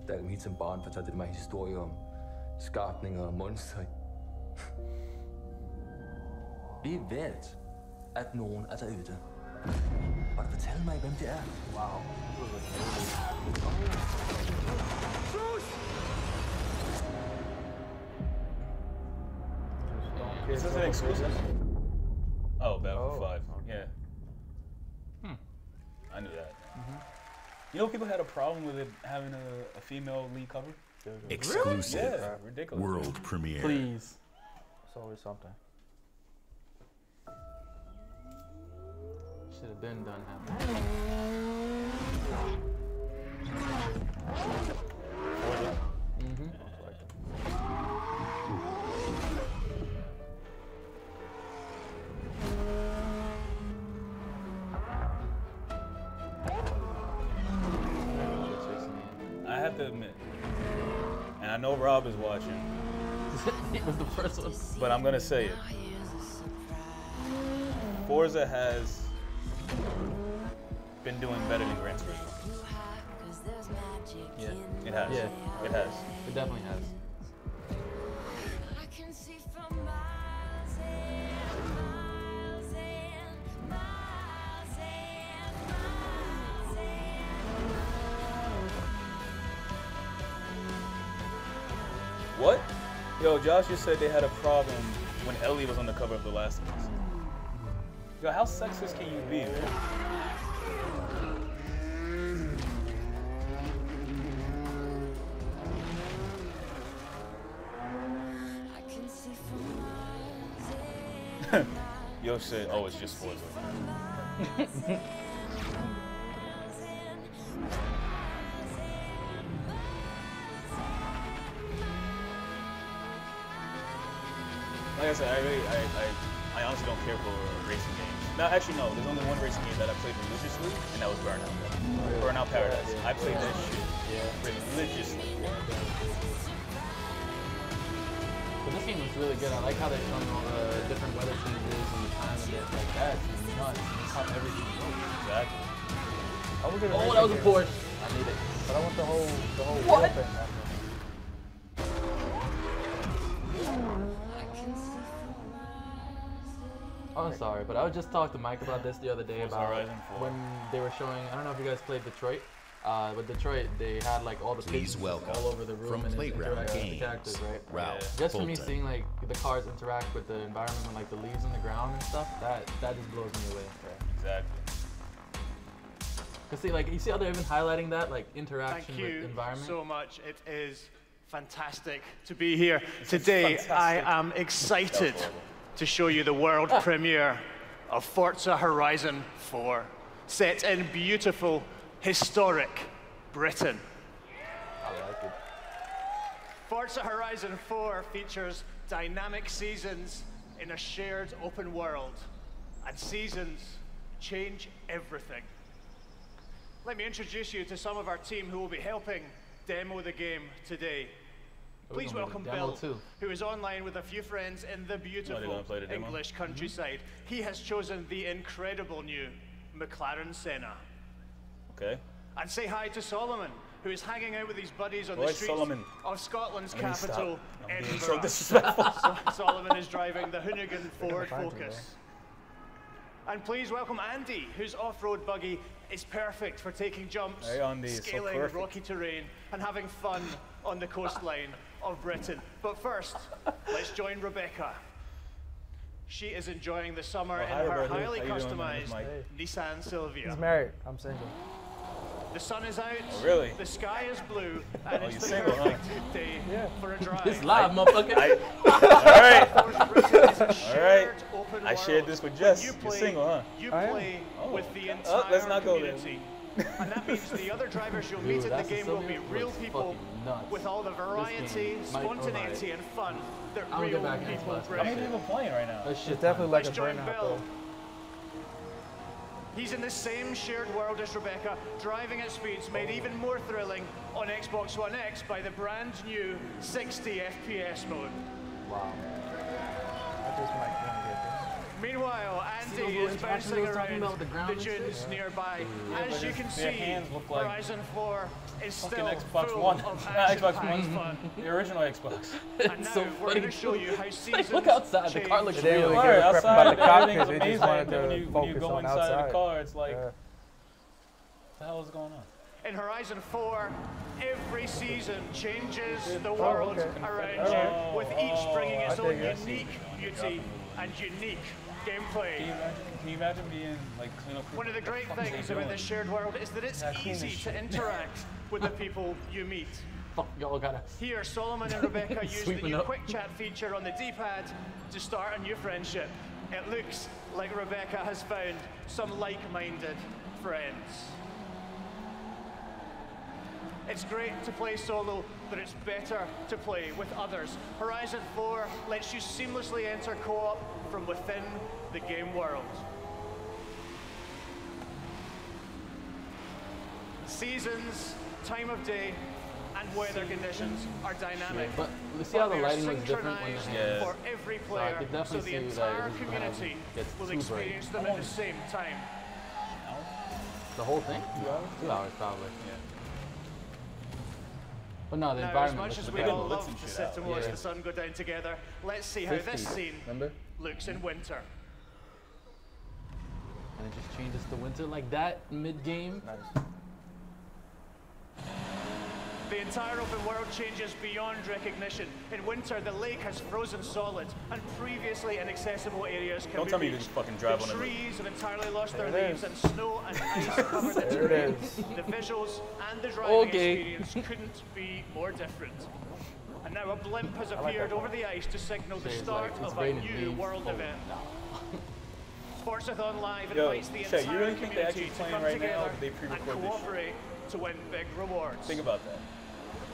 Da jeg kom hit som barn, fortalte de mig historier om skapninger og monstre. Vi vet, at nogen er derude. Og fortæl mig, hvem det er. Wow. Is this an exclusive? Oh, Battlefield 5. Yeah. I knew that. You know, people had a problem with it having a female lead cover? Exclusive. Yeah, ridiculous. World premiere. Please. It's always something. Should have been done I have to admit, and I know Rob is watching. He was the first one. But I'm gonna say it. Forza has been doing better than Gran Turismo. Yeah. It has. Yeah. It has. It definitely has. What? Yo, Josh just said they had a problem when Ellie was on the cover of The Last of Us. Yo, how sexist can you be, man? Yo said, oh, it's just Forza. Like I said, I honestly don't care for racing games. No, actually no, there's only one racing game that I played religiously, and that was Burnout. Burnout Paradise. I played that shit religiously. But this game was really good. I like how they're showing all the different weather changes and the time of it. Like that's nuts. It's how everything goes. Exactly. I will get a Oh, that was a Porsche. I need it. But I want the whole What? wheel thing. Oh, I'm sorry, but I was just talking to Mike about this the other day about Horizon 4. when they were showing. I don't know if you guys played Detroit. But Detroit, they had like all the Please pixels welcome all over the room from and it Playground interacts with the Games, characters, right? Ralph Just for me Fulton. seeing like the cars interact with the environment and like the leaves on the ground and stuff, that just blows me away. Exactly. Cause see, like you see how they're even highlighting that like interaction Thank you with environment. so much. It is fantastic to be here today. I am excited to show you the world premiere of Forza Horizon 4, set in beautiful, historic Britain. I like it. Forza Horizon 4 features dynamic seasons in a shared open world, and seasons change everything. Let me introduce you to some of our team who will be helping demo the game today. Please welcome Bill, who is online with a few friends in the beautiful English countryside. He has chosen the incredible new McLaren Senna. Okay. And say hi to Solomon, who is hanging out with his buddies on Roy the streets Solomon. of Scotland's I mean, capital, stop. I'm being Edinburgh. so disrespectful. Solomon is driving the Hoonigan Ford Focus. And please welcome Andy, whose off-road buggy is perfect for taking jumps, Hey, Andy, so scaling perfect. rocky terrain, and having fun on the coastline of Britain. But first, let's join Rebecca. She is enjoying the summer Oh, in hi, her Roberto. highly How you doing, man? customized Mike. Nissan Silvia. He's married. I'm single. The sun is out. Oh, really? The sky is blue, and Oh, it's you're the single, huh? perfect day for a drive. It's live, motherfucker. All right. I shared this with Jess. You're single, huh? You play with the entire Oh, let's not go there. community. And that means the other drivers you'll meet in the game will be real people with all the variety, spontaneity, and fun that real people bring. How many people playing right now? It's definitely like a Let's join burnout, Bill. though. He's in the same shared world as Rebecca, driving at speeds made even more thrilling on Xbox One X by the brand new 60 FPS mode. Wow. I just might want to get Meanwhile, Andy is bouncing around the dunes nearby. As you can see, hands look like Horizon 4 is still fucking Xbox full One. of Not action Xbox One. fun. The original Xbox. And now we're going to show you how seasons Look outside, the car looks change. real. really Right, give a crap outside, about the cockpit, everything's they just amazing. wanted to When you focus go on inside outside. the car, it's like, Yeah. what the hell is going on? In Horizon 4, every season changes the world around you, with each bringing its own unique beauty and unique gameplay. Can you imagine being like clean up? One of the great things about this shared world is that it's easy to interact with the people you meet. Fuck, y'all gotta. Here, Solomon and Rebecca use the Sweeping new up. quick chat feature on the D-pad to start a new friendship. It looks like Rebecca has found some like-minded friends. It's great to play solo, but it's better to play with others. Horizon 4 lets you seamlessly enter co-op from within the game world. Seasons, time of day, and weather conditions are dynamic. But you see how the They are lighting looks different when synchronized you're for every So I player, could so definitely the see that entire this is gonna community get will too bright. experience them at the same time. The whole thing? 2 hours? 2 hours, probably. Yeah. But no, the Now, as environment much looks as we good. all love to sit and watch the sun go down together, let's see how 50, this scene remember? looks in winter. And it just changes to winter like that mid-game. Nice. The entire open world changes beyond recognition. In winter, the lake has frozen solid, and previously inaccessible areas can Don't be tell me you reached. just fucking drive the on it. trees have entirely lost their There it leaves, is. and snow and ice cover the There it terrain. is. The visuals and the driving Okay. experience couldn't be more different. And now a blimp has like appeared that over the ice to signal the It's start like, it's of a raining new leaves. world Oh, event. no. Forzathon Live Yo, invites the Shay, entire you really think they're community actually to playing come right now, together or did they and pre-record this shit? cooperate to win big rewards. Think about that.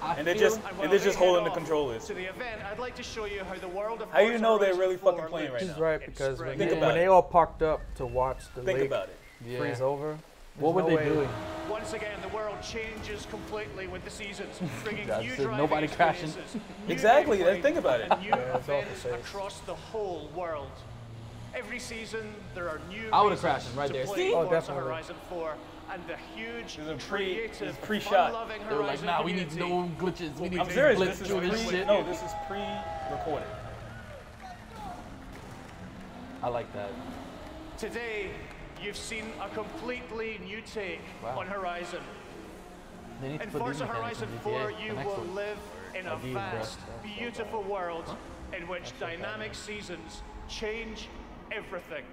I And they're feel- just And and while they're they just head holding the off controllers. to the event, I'd like to show you how the world of How do you Forza know they're Horizon really 4 fucking playing right looks He's now? right in because spring. Think when about they it. all parked up to watch the Think lake about it. Yeah. freeze over, What were there's no they way- doing? Once again, the world changes completely with the seasons, bringing That's new it, driving nobody crashing. experiences, new Exactly, gameplay, think about it. and new Yeah, it's all events the same. across the whole world. Every season, there are new I would've reasons crashed him right to there. play See? Oh, Forza definitely. Horizon 4, and the huge, There's a creative, pre-shot. fun-loving They were like, Horizon nah, we need community no glitches. We need I'm to serious. blitz This is through this shit. no, this is pre-recorded. I like that. Today, you've seen a completely new take Wow. on Horizon. They need to In put these Forza mechanics Horizon in 4, GTA, you the next will one. live in a Ideas, vast, bro. beautiful world in which dynamic seasons change everything.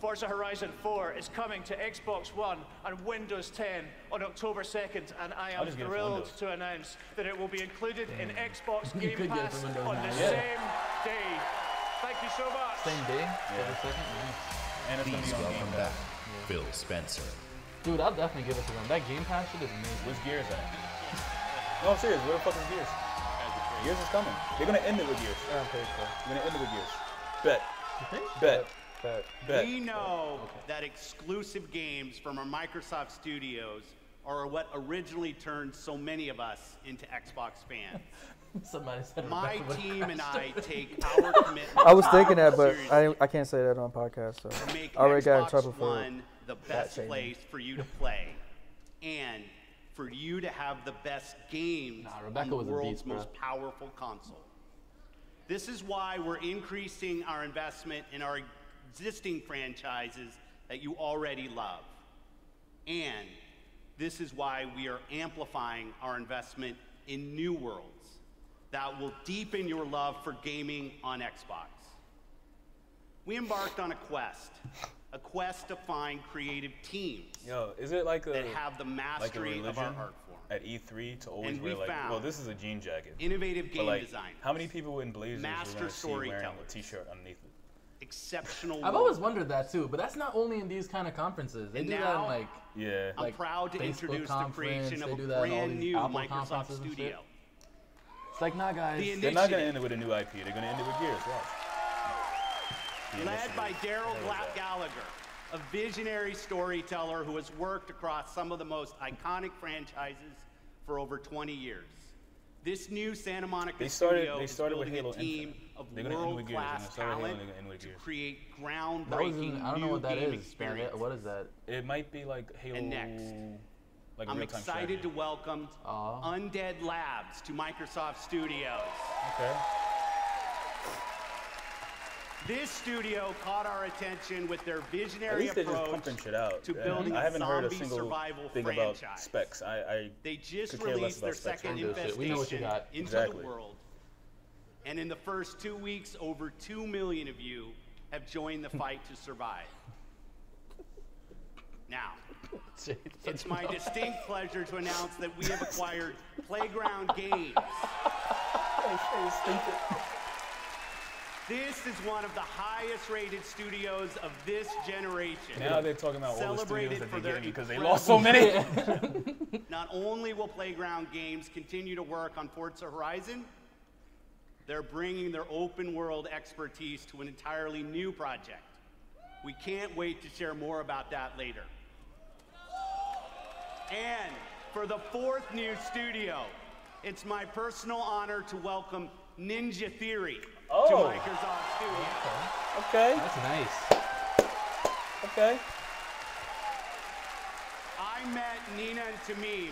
Forza Horizon 4 is coming to Xbox One and Windows 10 on October 2nd, and I I'll am just get it for thrilled Windows. to announce that it will be included in Xbox You Game could get it Pass for Windows on now, the yeah. same day. Thank you so much. Same day? Every second? Nice. And it's gonna Please be on welcome Game back, Pass. Phil Spencer. Dude, I'll definitely give it to them. That Game Pass shit is amazing. Where's Gears at? No, I'm serious. Where the fuck is Gears? Gears is coming. They're gonna end it with Gears. I don't think so. They're gonna end it with Gears. Bet. You think? Bet. But Bet. We know that exclusive games from our Microsoft studios are what originally turned so many of us into Xbox fans. Somebody said My Rebecca would've team and I crashed. take our commitment. I was thinking that, but seriously. I can't say that on podcast. So To make I already got in Xbox trouble for One the best shaming. place for you to play, and for you to have the best games Rebecca on the was a world's beast, bro. most powerful console. This is why we're increasing our investment in our existing franchises that you already love, and this is why we are amplifying our investment in new worlds that will deepen your love for gaming on Xbox. we embarked on a quest to find creative teams. Yo, is it like that have the mastery of our art form? At E3 to always And wear we like, found well, this is a jean jacket. Innovative game like, design. How many people in blazers Master you're gonna see wearing a storytellers. t-shirt underneath it? Exceptional. I've always wondered that too, but that's not only in these kind of conferences. They And do that now, in like I'm like proud to Facebook introduce the conference, creation of they a do that in all brand these new Apple Microsoft conferences and shit. Studio. It's like, nah, guys. They're not gonna end it with a new IP. They're gonna end it with Gears. Watch. Led by Daryl Gallagher, a visionary storyteller who has worked across some of the most iconic franchises for over 20 years. This new Santa Monica studio is building Halo a team Infinite. of They're gonna end with Gears. world-class They're gonna start with Halo talent and they're gonna end with to Gears. create That was groundbreaking I don't know what that new game is. experiences. What is that? It might be like Halo. And next, like I'm real-time excited strategy. to welcome Undead Labs to Microsoft Studios. Okay. This studio caught our attention with their At visionary least they're just approach pumping shit out. to building I haven't a heard a zombie single survival thing franchise. about specs. They just could care less released their about specs. second We know what you infestation got. into Exactly. the world. And in the first 2 weeks, over 2 million of you have joined the fight to survive. Now, it's my distinct pleasure to announce that we have acquired Playground Games. This is one of the highest rated studios of this generation. Now they're talking about all the Celebrated studios that for they're their getting because they incredible lost so many. Not only will Playground Games continue to work on Forza Horizon, they're bringing their open world expertise to an entirely new project. We can't wait to share more about that later. And for the fourth new studio, it's my personal honor to welcome Ninja Theory to Microsoft Studios. Okay. That's nice. Okay. I met Nina and Tamim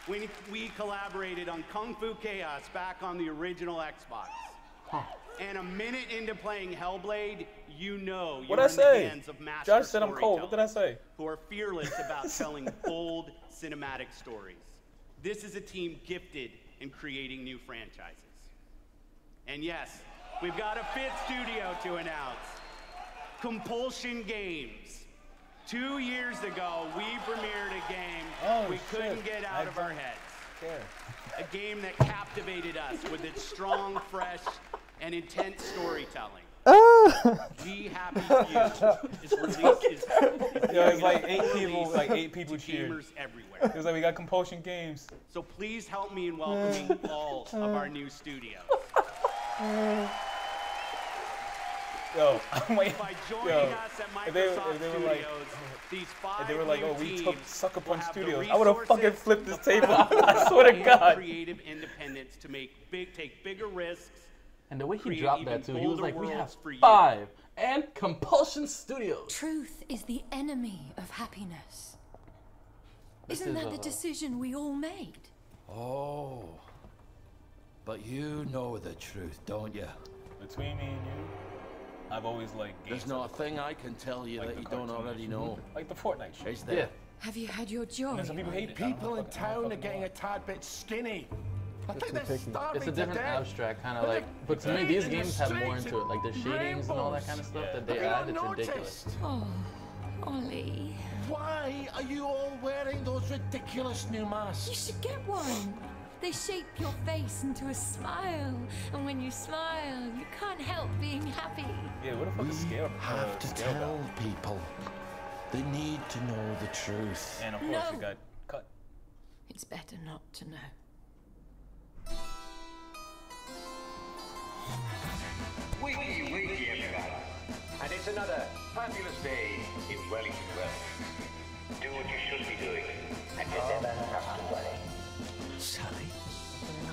when we collaborated on Kung Fu Chaos back on the original Xbox. And a minute into playing Hellblade, you know you're What'd I in say? the hands of master Josh said I'm cold. What did I say? who are fearless about telling bold cinematic stories. This is a team gifted in creating new franchises. And yes, we've got a fifth studio to announce. Compulsion Games. 2 years ago, we premiered a game we couldn't get out of our heads. A game that captivated us with its strong, fresh, and intense storytelling. Be Happy Few is released. Yo, it's like 8 people, cheered. Gamers everywhere. It was like we got Compulsion Games. So please help me in welcoming all of our new studios. Yo, I'm waiting. By joining us at if they Microsoft were like, Studios, these 5 if they were like, new oh, we took teams Sucker will Punch have the Studios, I would have fucking resources, flipped this the table. platform, I swear to and God. creative independence to take bigger risks. And the way he create dropped that even too, he was bolder like, we have worlds for you. 5 and Compulsion Studios. Truth is the enemy of happiness. This Isn't is that the decision we all made? Oh. But you know the truth, don't you? Between me and you, I've always liked games. There's not a thing I can tell you like that the you don't cartoons. already know. Like the Fortnite shit. Is there? Have you had your joy? And some people hate it. People in town are getting a tad bit skinny. I think they're starving It's a to different death. abstract kind of like, but to me these games have more into it, like the shadings and all that kind of stuff that they add. It's ridiculous. Oh, Ollie. Why are you all wearing those ridiculous new masks? You should get one. They shape your face into a smile, and when you smile, you can't help being happy. Yeah, what the fuck is scale? Have to tell people. They need to know the truth. And of course, No. it got cut. It's better not to know. Wakey, wakey, everybody. And it's another fabulous day in Wellington Wells. Do what you should be doing, and never trust nobody. Sally?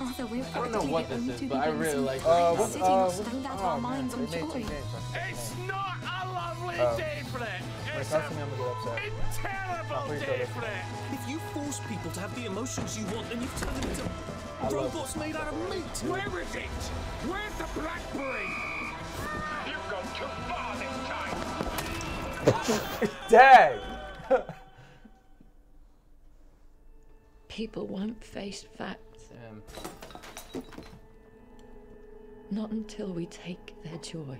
Arthur, we're I don't know what this is, but I really like the city must stand out our minds on they made joy. two games. It's not a lovely day for it. When it It's comes to me, I'm gonna get upset. a terrible pretty day sure for it. If you force people to have the emotions you want, then you've turned them into robots made out of meat. Where is it? Where's the blackberry? You've gone too far this time. Dang! People won't face facts. Not until we take their joy.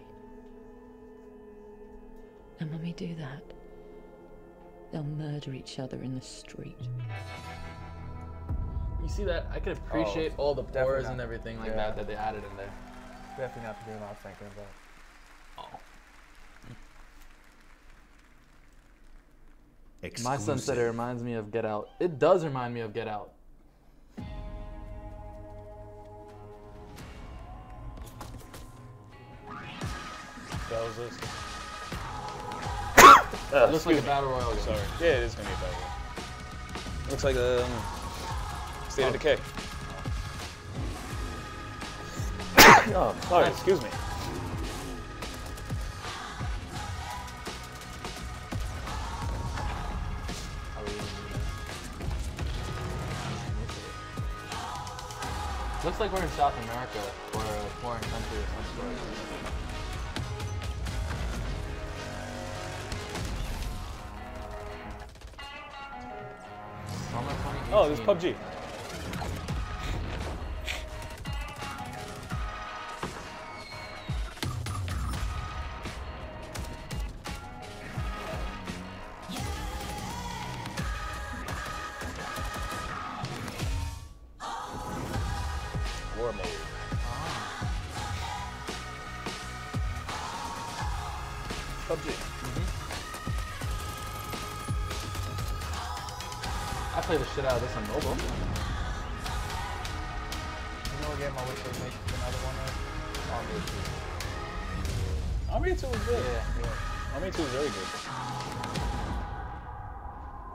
And when we do that, they'll murder each other in the street. You see that? I could appreciate all the pores and everything like that they added in there. Definitely not the game I was thinking about. My son said it reminds me of Get Out. It does remind me of Get Out. That was this. It looks like a battle royale game. Sorry. Yeah, it is gonna be a battle royale. Looks like a State of Decay. Oh, sorry. Excuse me. Looks like we're in South America or a foreign country of some sort. Oh, this is PUBG. War mode. PUBG. I play the shit out of this on mobile. You know what game I wish they would make another one of? Army 2 was good. Yeah. Army 2 is very good.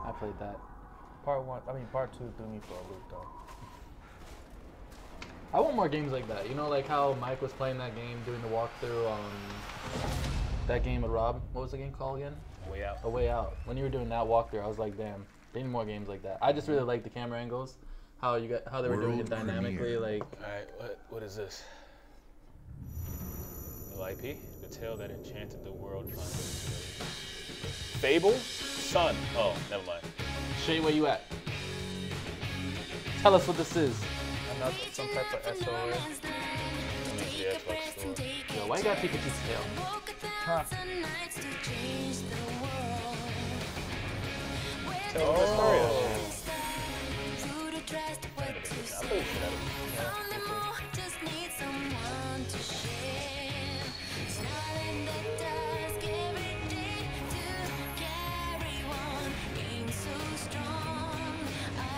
I played that. Part 2 threw me for a loop though. I want more games like that. You know, like how Mike was playing that game, doing the walkthrough on that game with Rob. What was the game called again? A Way Out. A Way Out. When you were doing that walkthrough, I was like, damn, they need more games like that. I just really like the camera angles, how they were doing it dynamically. Like, all right, what is this? New IP? The tale that enchanted the world. Fable? Sun. Oh, never mind. Shay, where you at? Tell us what this is. Another some type of SOA. Yo, why you got Pikachu's tail? Huh. Tell us the story.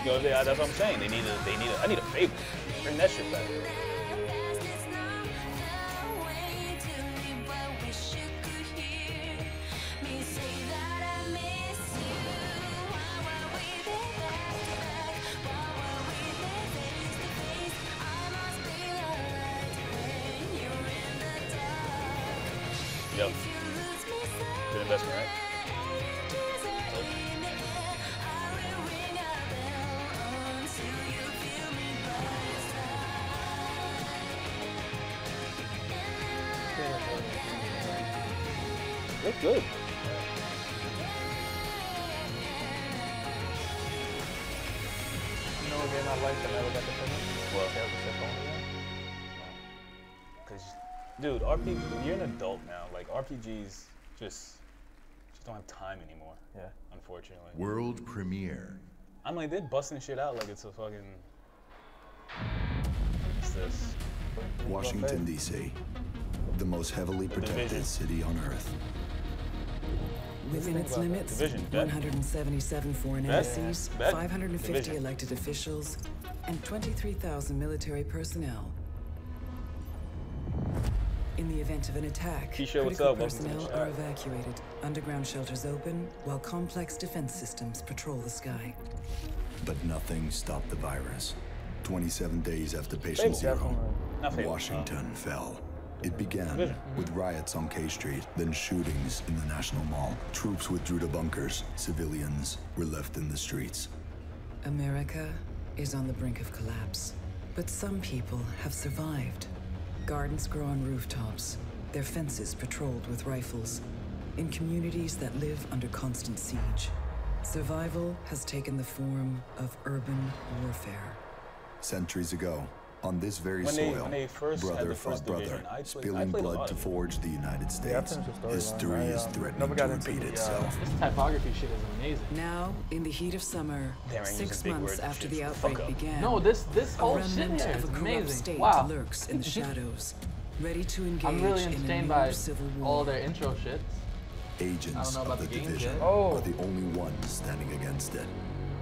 Yo, yeah, that's what I'm saying. I need a Fable. Bring that shit back. Yep. Good investment, right? Looks good. You know what game I liked that I never got to finish? What? Cause, dude, you're an adult now. Like RPGs just don't have time anymore. Yeah. Unfortunately. World premiere. I'm like, they're busting shit out like it's a fucking. What's this? Washington, D.C., the most heavily protected city on Earth. Within its limits, Division, 177 foreign embassies, Bet. 550 Division. elected officials, and 23,000 military personnel. In the event of an attack, Keisha, what's critical up? Welcome to the personnel chat. are evacuated, underground shelters open, while complex defense systems patrol the sky. But nothing stopped the virus. 27 days after Patient Zero, Washington fell. It began with riots on K Street, then shootings in the National Mall. Troops withdrew to bunkers. Civilians were left in the streets. America is on the brink of collapse, but some people have survived. Gardens grow on rooftops, their fences patrolled with rifles, in communities that live under constant siege. Survival has taken the form of urban warfare. Centuries ago, On this very when soil, they first had brother the fought first brother, division, I spilling played a blood lot to of it. forge the United States. finished the storyline. History is threatening never to got into repeat the, itself. This typography shit is amazing. Now, in the heat of summer, Damn, 6 big months words and after shit. the Fuck outbreak up. began, No, this a whole shit remnant here of is a corrupt amazing. state Wow. lurks in the shadows, ready to engage I'm really in a entertained new by civil all war. their intro shits. Agents know about of the the games division yet. are the only ones standing against it.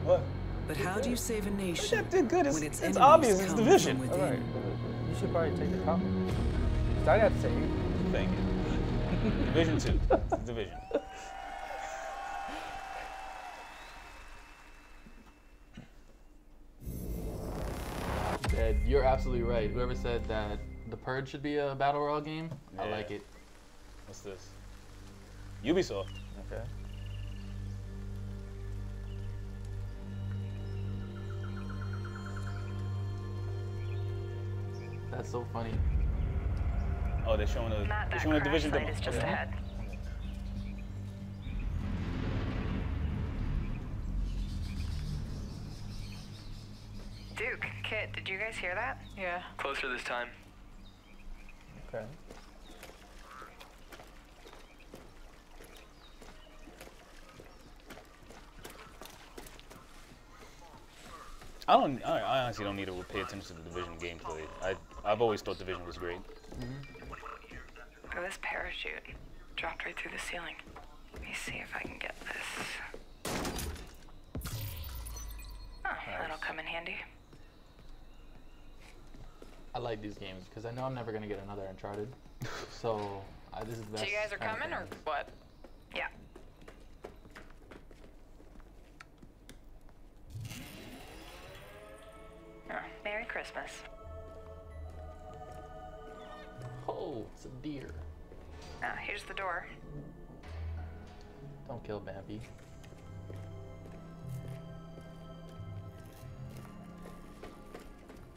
What? But how do you save a nation That did good. when its It's enemies obvious. It's come division. from within? Alright, you should probably take the cop. I got to say, Thank you. Division 2. It's division. Ed, you're absolutely right. Whoever said that The Purge should be a battle royale game, I Yeah. like it. What's this? Ubisoft. okay. That's so funny. Oh, they're showing a division demo. Is just Okay. ahead. Duke, Kit, did you guys hear that? Yeah. Closer this time. Okay. I honestly don't need to pay attention to the Division gameplay. I've always thought Division was great. Oh, this parachute dropped right through the ceiling. Let me see if I can get this. Oh, that'll come in handy. I like these games because I know I'm never gonna get another Uncharted. So this is the best. So you guys are kind of coming or things. what? Yeah. Oh, Merry Christmas. Oh, it's a deer. Here's the door. Don't kill Bambi.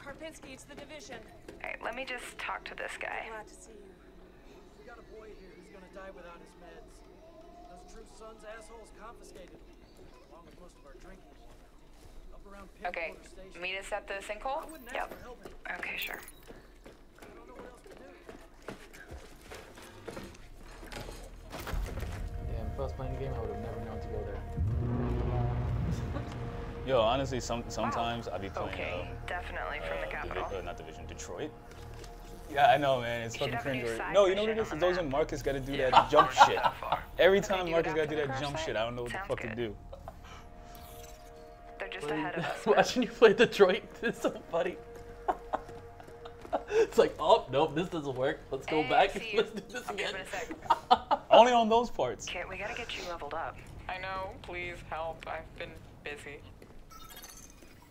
Karpinski, it's the division. Alright, let me just talk to this guy. Glad to see you. We got a boy here who's gonna die without his meds. Those Drew's son's assholes confiscated them, along with most of our drinking water. Up around Okay, meet us at the sinkhole? Yep. Okay, sure. Damn, if I was playing the game, I would have never known to go there. Yo, honestly, sometimes I'll be playing. Okay, definitely from the capital. Not Division, Detroit. Yeah, I know, man. It's fucking cringe. No, you know what it is? It's always when Marcus got to do that jump shit. Every time Marcus got to do that jump shit, I don't know what the fuck to do. They're just ahead of us. Watching you play Detroit is so funny. It's like, oh, nope, this doesn't work. Let's go back. Let's do this again. Only on those parts. Kit, we gotta get you leveled up. I know. Please help. I've been busy.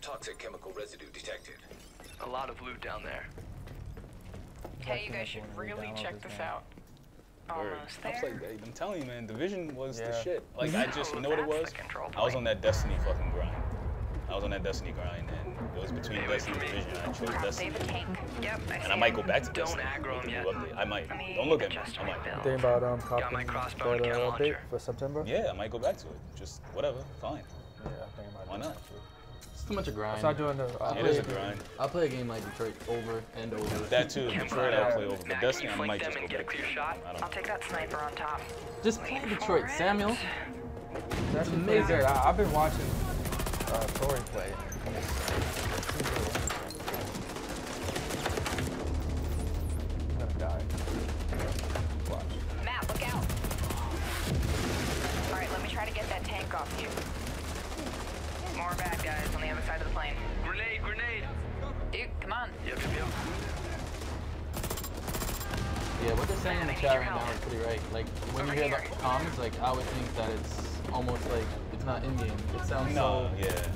Toxic chemical residue detected. A lot of loot down there. Hey, you guys should really check this out. Word. Almost I was there. like, I'm telling you, man, Division was the Yeah. shit. Like, I just, you know what it was? I was on that Destiny fucking grind. I was on that Destiny grind, and it was between Destiny and Division. I chose Destiny. Yep, And I might go back to Destiny. aggro him yet. I might. Don't look at me. I might. You think about copying that update for September? Yeah, I might go back to it. Just whatever. Fine. Yeah, I think I might. Why not? It's too much of grind. It's not doing the. It is a grind. I'll play a game like Detroit over and over. That too. Detroit I'll play over. But Destiny I might just go back to. I don't I'll take that sniper on top. Just play Detroit, Samuel. That's amazing. amazing. I've been watching Tori play. I'm gonna die. Watch. Matt, look out. Alright, let me try to get that tank off you. More bad guys on the other side of the plane. Grenade, grenade. Dude, come on. Yep. Yeah, what they're saying in the chat right now is pretty right. Like, when you hear the comms, like, I would think that it's almost like it's not in-game. It sounds so... yeah.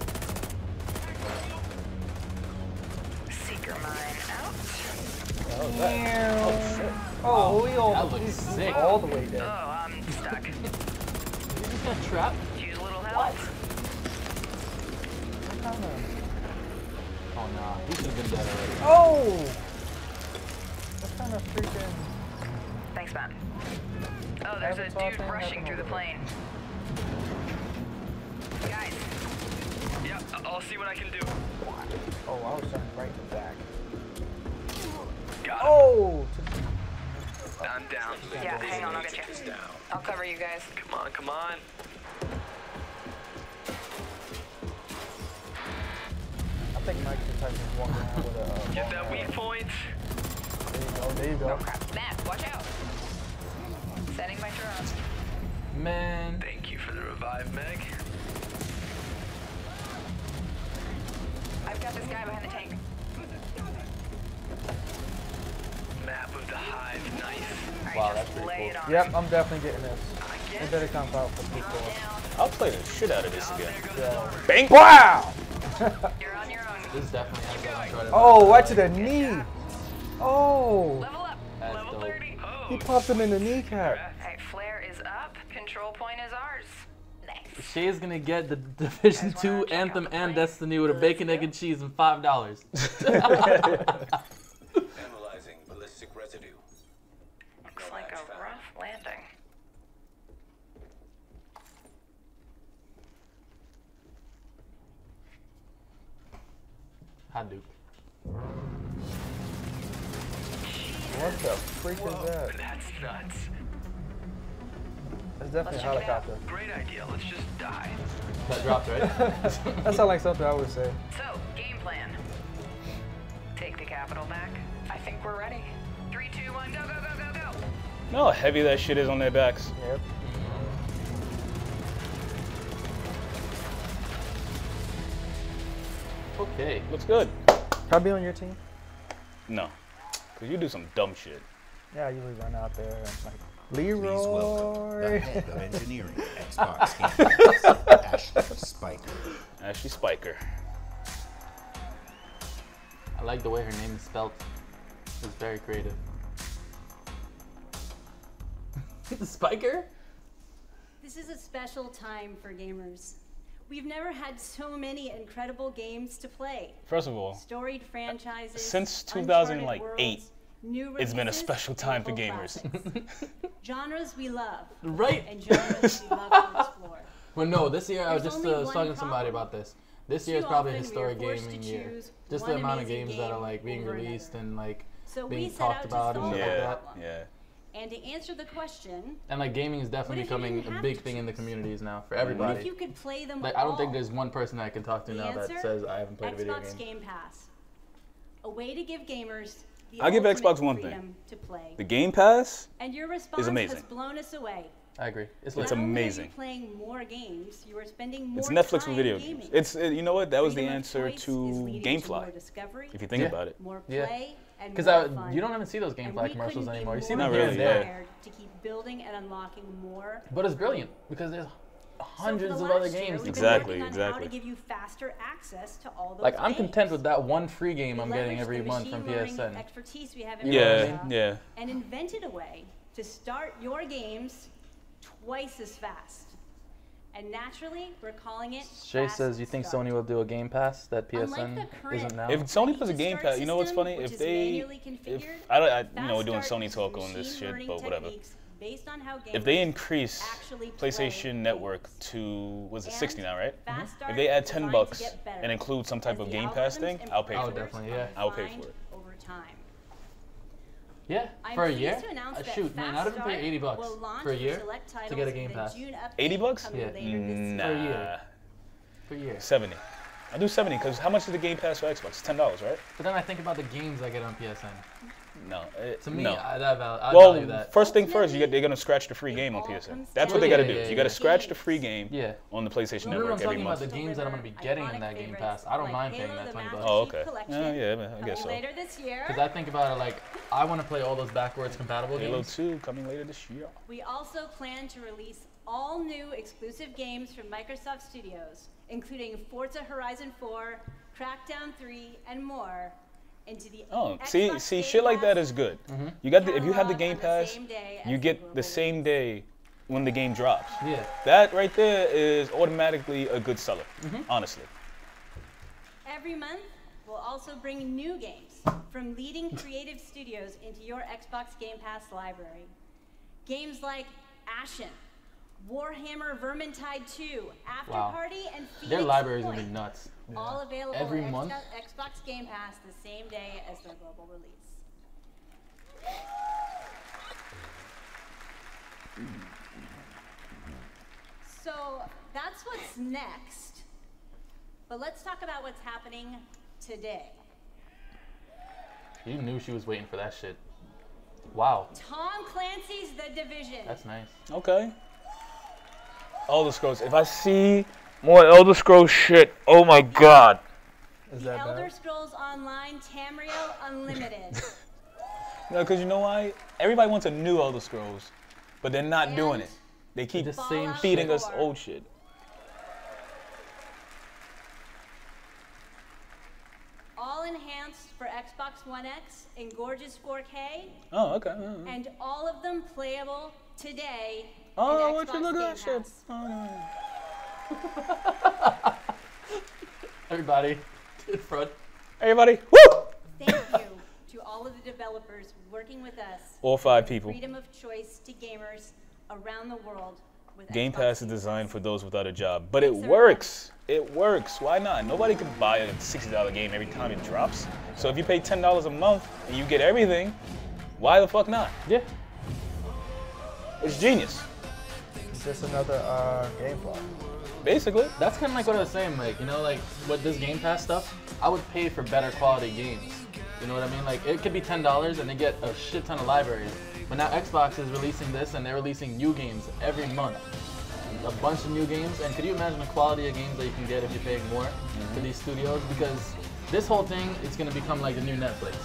Seeker mine out. Oh, shit. Oh, we all That looks sick. all the way dead. Oh, I'm stuck. Did you just get trapped? Use a little help. Oh, nah. He should have been dead already. Oh! What kind of freaking... Thanks, Matt. Oh, there's a dude rushing through the plane. Guys. Yeah, I'll see what I can do. Oh, I was shot right in the back. Oh! I'm down. Yeah, hang on, I'll get you. I'll cover you guys. Come on, come on. I think Mike Tyson's walking around with a. Get that weak point. There you go. Oh crap. Matt, watch out. Setting my turn. Man. Thank you for the revive, Meg. I've got this guy behind the tank. Map of the hive, nice. Wow, that's pretty cool. Yep, I'm definitely getting this. It better come out for people. I'll play the shit out of this again. Yeah. Bang! Wow! You're on your own. This definitely has that uncharted. Oh, right to the knee. Oh. Level up. That's Level dope. 30. He popped him in the kneecap. Alright, flare is up. Control point is ours. Nice. She's gonna get the Division 2, Anthem, and Destiny with a bacon, egg, and cheese and $5. Analyzing ballistic residue. Looks like a rough landing. Hadouken. What the freak is that? That's nuts. That's definitely a helicopter. Great idea. Let's just die. That dropped, right? That sounds like something I would say. So, game plan. Take the capital back. I think we're ready. 3, 2, 1, go, go, go, go, go. You know how heavy that shit is on their backs? Yep. Okay. Looks good. Can I be on your team? No. Because you do some dumb shit. Yeah, I usually run out there and like, Please welcome the Leroy. head of engineering at Xbox Games, Ashley Spiker. Ashley Spiker. I like the way her name is spelled. It's very creative. Spiker? This is a special time for gamers. We've never had so many incredible games to play. First of all, Storied franchises, since uncharted 2008, worlds, new it's been a releases, special time for and gamers. genres we love. Right. And genres we love to explore. Well, no, this year I was There's just only one talking to somebody problem. about this. This year is Too probably a often we historic are forced to gaming year. choose Just one the amount of amazing games that are game like being over released and like So we being set talked out to about and solve shit like that that. problem. Yeah. And to answer the question, And like gaming is definitely What if you becoming didn't a have big to thing in the communities now for what everybody. if you could play them Like all? I don't think there's one person I can talk to The now that answer? says I haven't played a video Xbox game. Game Pass. A way to give gamers the I'll give ultimate Xbox one thing. freedom to play. The Game Pass And your response amazing. has blown us away. I agree. It's Not only are you amazing. playing more games, you are spending more It's Netflix for time video gaming. games. You know what? That was the Freedom of answer choice is to leading to GameFly. more discovery, If you think about it. more Yeah. play, and Because more fun. you don't even see those And GameFly we commercials couldn't be anymore. You see more them here and there. inspired to keep building and unlocking more. But it's brilliant because there's hundreds So for of the other last year, games. we've Exactly, been working on how exactly. to give you faster access to all those Like I'm games. content with that one free game I'm getting Leveraged every the month from machine learning PSN. expertise we have in Yeah, Microsoft yeah. And invented a way to start your games twice as fast. And naturally, we're calling it Shay Fast says you think Start. Sony will do a Game Pass that Unlike PSN the current isn't now. If Sony puts a Game Pass, you know what's funny? which If is they, manually if configured, I know we're doing Fast Sony Start talk on uses this machine shit, learning but whatever. techniques based on how If they gamers increase actually play PlayStation Network to was it And 60 now, right? Fast Start If they add is $10 designed to get better and include some type as of the Game Pass algorithms thing, and I'll pay parameters for it. definitely, yeah. I'll pay refined for it. over time. Yeah, I'm for a pleased year. to announce that Shoot, man, I'd Fast even pay Start $80 will launch for a year select to get a titles Game with a Pass. June update $80? coming Yeah. later this year. Nah. For a year. For a year. 70. I do 70 because how much is the Game Pass for Xbox? It's $10, right? But then I think about the games I get on PSN. No. To me, no. I value Well, that. first thing first, they're gonna scratch the free game on PSN. That's what they gotta do. You gotta scratch the free game on the PlayStation Remember, Network I'm every talking month. about the games that I'm gonna be getting in that Game Pass. I don't mind paying that $20. Oh, okay. Yeah, I guess so. Later this year. Because I think about it like, I want to play all those backwards compatible Halo games. 2 coming later this year. We also plan to release all new exclusive games from Microsoft Studios, including Forza Horizon 4, Crackdown 3, and more, into the Xbox see, Game shit like that Pass is good. You got if you have the catalog Game on the Pass, same day you as get the same day when the game drops. Yeah. That right there is automatically a good seller, honestly. Every month, we'll also bring new games from leading creative studios into your Xbox Game Pass library. Games like Ashen, Warhammer Vermintide 2, After Wow. Party, and Phoenix Their library's Point. gonna be nuts. All available Every on month? Xbox Game Pass the same day as their global release. So that's what's next. But let's talk about what's happening today. You knew she was waiting for that shit. Wow. Tom Clancy's The Division. That's nice. Okay. Elder Scrolls. If I see more Elder Scrolls shit, oh my god. The Elder Scrolls Online Tamriel Unlimited. No, because you know why? Everybody wants a new Elder Scrolls, but they're not doing it. They keep feeding us old shit. All enhanced for Xbox One X in gorgeous 4K. Oh, okay. And all of them playable today. Oh, in what you Xbox look Game at shit? Pass. Oh, no. Everybody, in front. Everybody, woo! Thank you to all of the developers working with us. All 5 people. Freedom of choice to gamers around the world. With Game Xbox Pass is designed for those without a job, but it works. It works. Why not? Nobody can buy a $60 game every time it drops. So if you pay $10 a month and you get everything, why the fuck not? Yeah. It's genius. It's just another game plot. Basically. That's kind of like what I was saying, like, you know, like with this Game Pass stuff, I would pay for better quality games. You know what I mean? Like, it could be $10 and they get a shit ton of libraries. But now Xbox is releasing this and they're releasing new games every month. A bunch of new games, and could you imagine the quality of games that you can get if you're paying more to these studios? Because this whole thing, it's going to become like the new Netflix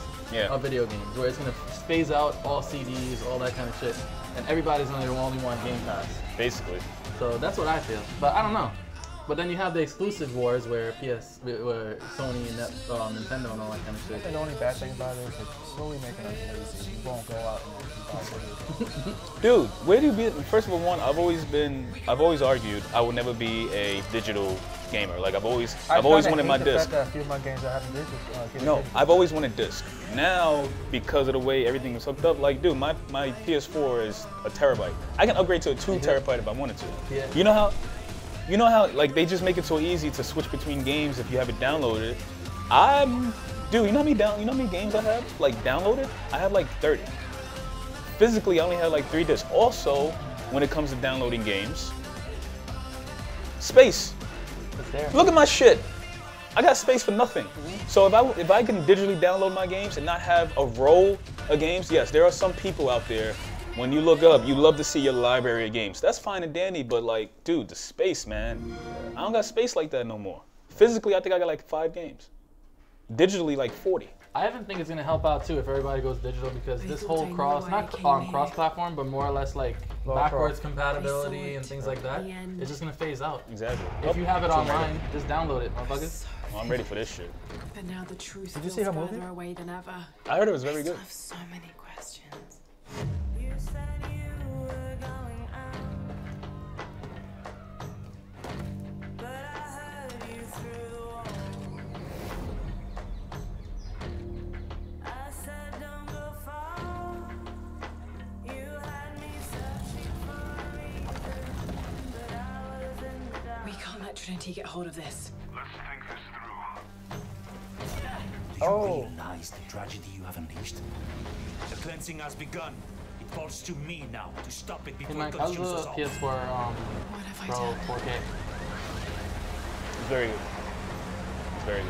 of video games, where it's going to phase out all CDs, all that kind of shit, and everybody's going to only want Game Pass. Basically. So that's what I feel, but I don't know. But then you have the exclusive wars where where Sony and Nintendo and all that kind of shit. I think the only bad thing about it is it's slowly making us lazy. You won't go out and actually buy video games. Dude, where do you be? First of all, one, I've always argued I will never be a digital gamer. Like I've always wanted my disc. A few of my games I haven't digital. No, I've always wanted disc. Now, because of the way everything is hooked up, like, dude, my PS4 is a terabyte. I can upgrade to a 2 terabyte if I wanted to. Yeah. You know how like they just make it so easy to switch between games if you have it downloaded. Dude, you know how many games I have like downloaded? I have like 30. Physically, I only have like 3 discs. Also, when it comes to downloading games, space. Look at my shit. I got space for nothing. So if I can digitally download my games and not have a row of games, yes, there are some people out there. When you look up, you love to see your library of games. That's fine and dandy, but like, dude, the space, man. I don't got space like that no more. Physically, I think I got like 5 games. Digitally, like 40. I even think it's gonna help out too if everybody goes digital, because this whole cross-platform, but more or less like backwards compatibility and things like that, it's just gonna phase out. Exactly. If you have it online, just download it, motherfuckers. Well, I'm ready for this shit. But now the truth Did you see her movie? further away than ever. I heard it was very good. I have so many questions. We can't let Trinity get hold of this. Let's think this through. Do you realize the tragedy you have unleashed? The cleansing has begun. It falls to me now to stop it before it How's consumes us the all. PS4 Pro 4K? It's very good. It's very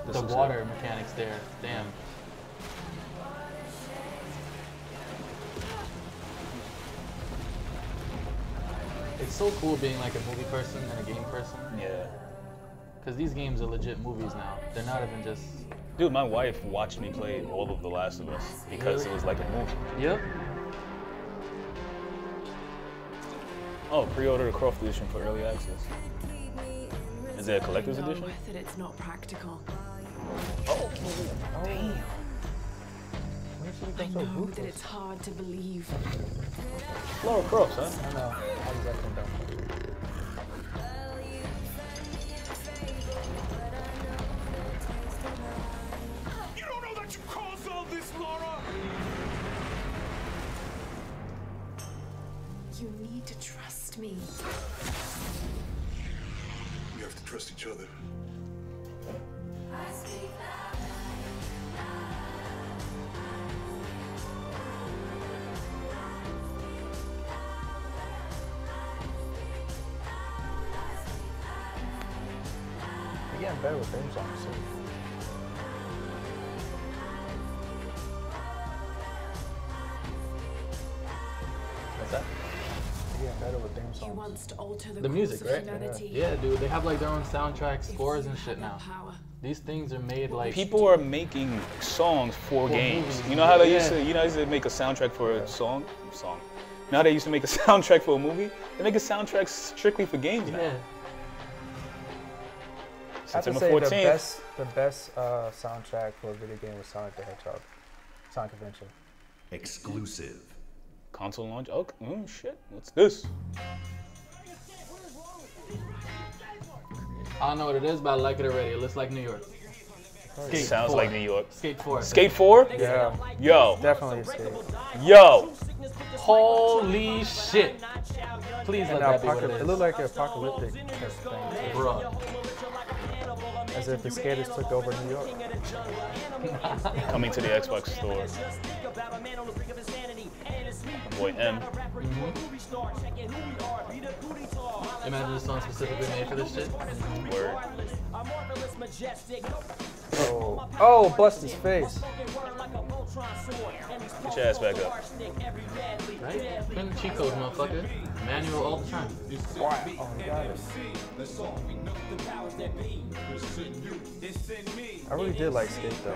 good. The water mechanics there, damn. It's so cool being like a movie person and a game person. Yeah. Because these games are legit movies now. They're not even just... Dude, my wife watched me play all of The Last of Us because it was like a movie. Yep. Oh, pre-order the Croft edition for early access. Is there a collector's I know edition? that it's not practical. Oh. Damn. I know that it's hard to believe. Lara Croft, huh? I know. How does that come down? You don't know that you caused all this, Laura! You need to trust me. We have to trust each other. getting better with theme songs too. What's that? They're getting better with theme He songs. wants to alter The music, course of right? humanity. Yeah, dude. They have like their own soundtracks, scores, and shit now. These things are made like People are making songs for games. movies. You know how they Yeah. used to, used to make a soundtrack for a song? You know how they used to make a soundtrack for a movie? They make a soundtrack strictly for games now. Yeah. I have to September say 14th. the best soundtrack for a video game was Sonic the Hedgehog. Sonic Adventure. Exclusive. Console launch? Oh, shit. What's this? I don't know what it is, but I like it already. It looks like New York. Skate Sounds 4. like New York. Skate 4. Skate 4? Yeah. Yo. Definitely a skate. Yo. Holy shit. Please let that be what it is. It looked like an apocalyptic thing. Bro. As if the skaters took over New York. Coming to the Xbox store. Boy M. Imagine this song specifically made for this shit. Word. Oh, bust his face. Get your ass back up. Right? Been the cheat codes, motherfucker. Manual all the time. Wow. Oh, he got it. I really did like skate though.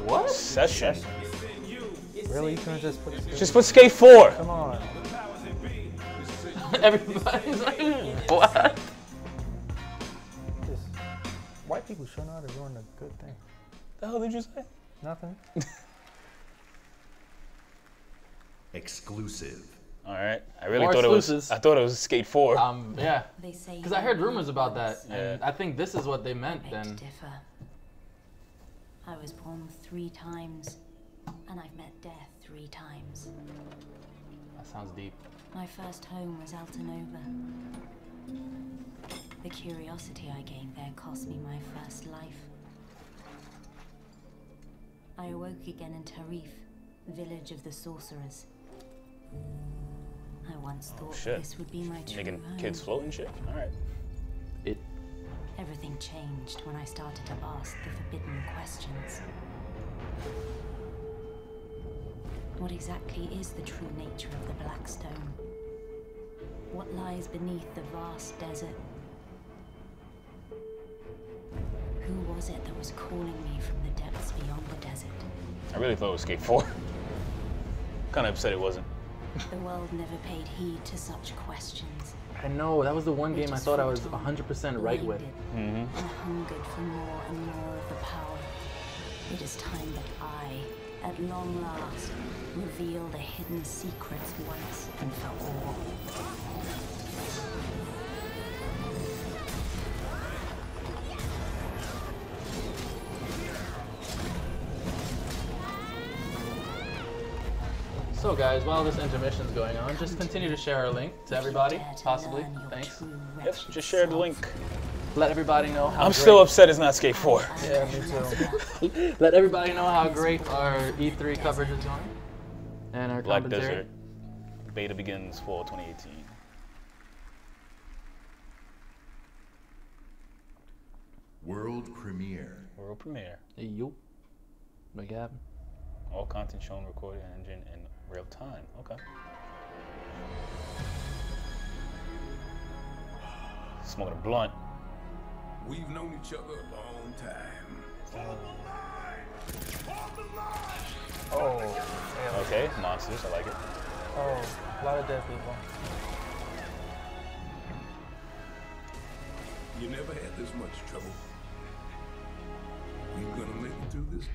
What? Session. Really? You couldn't just put skate? Just put Skate 4. Come on. Everybody's like, what? Just, white people sure know how to ruin a good thing. The hell did you say? Nothing. Exclusive. All right. I really More thought exclusives. it was Skate 4. Yeah. Because I heard rumors about that, and I think this is what they meant then. Differ. I was born 3 times, and I've met death 3 times. That sounds deep. My first home was Altanova. The curiosity I gained there cost me my first life. I awoke again in Tarif, village of the sorcerers. I once thought this would be my true Making home. kids float and shit? All right. Everything changed when I started to ask the forbidden questions. What exactly is the true nature of the Black Stone? What lies beneath the vast desert? Who was it that was calling me from the depths beyond the desert? I really thought it was Skate 4. Kind of upset it wasn't. The world never paid heed to such questions. I know, that was the one game I thought I was 100% right with. I hungered for more and more of the power. It is time that I, at long last, reveal the hidden secrets once and for all. So guys, while this intermission's going on, just continue to share our link to everybody, possibly. Thanks. Yes, just share the link. Let everybody know how I'm still upset it's not Skate 4. Yeah, me too. Let everybody know how great our E3 coverage is going. And our Black commentary. Desert. Beta begins fall 2018. World premiere. World premiere. Hey, yo. Make it happen. All content shown, recorded, and engine in real time. Okay. Smoking a blunt. We've known each other a long time. Oh. Okay, monsters. I like it. Oh, a lot of dead people. You never had this much trouble. You gonna make it through this?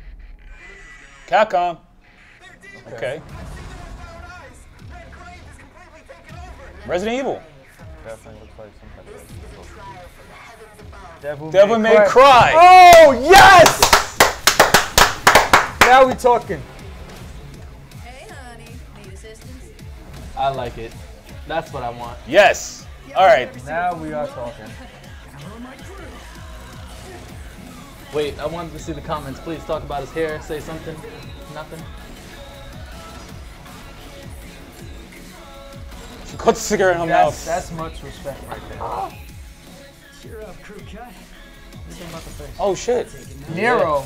Capcom. Okay. Resident Evil. Definitely looks like some Devil May Cry. Oh, yes! Now we talking. Hey, honey. Need assistance? I like it. That's what I want. Yes. All right. Now we are talking. Wait, I wanted to see the comments. Please talk about his hair. Say something. Nothing. She put the cigarette in her mouth. That's much respect right there. Cheer up, crew cut. Oh shit. Nero.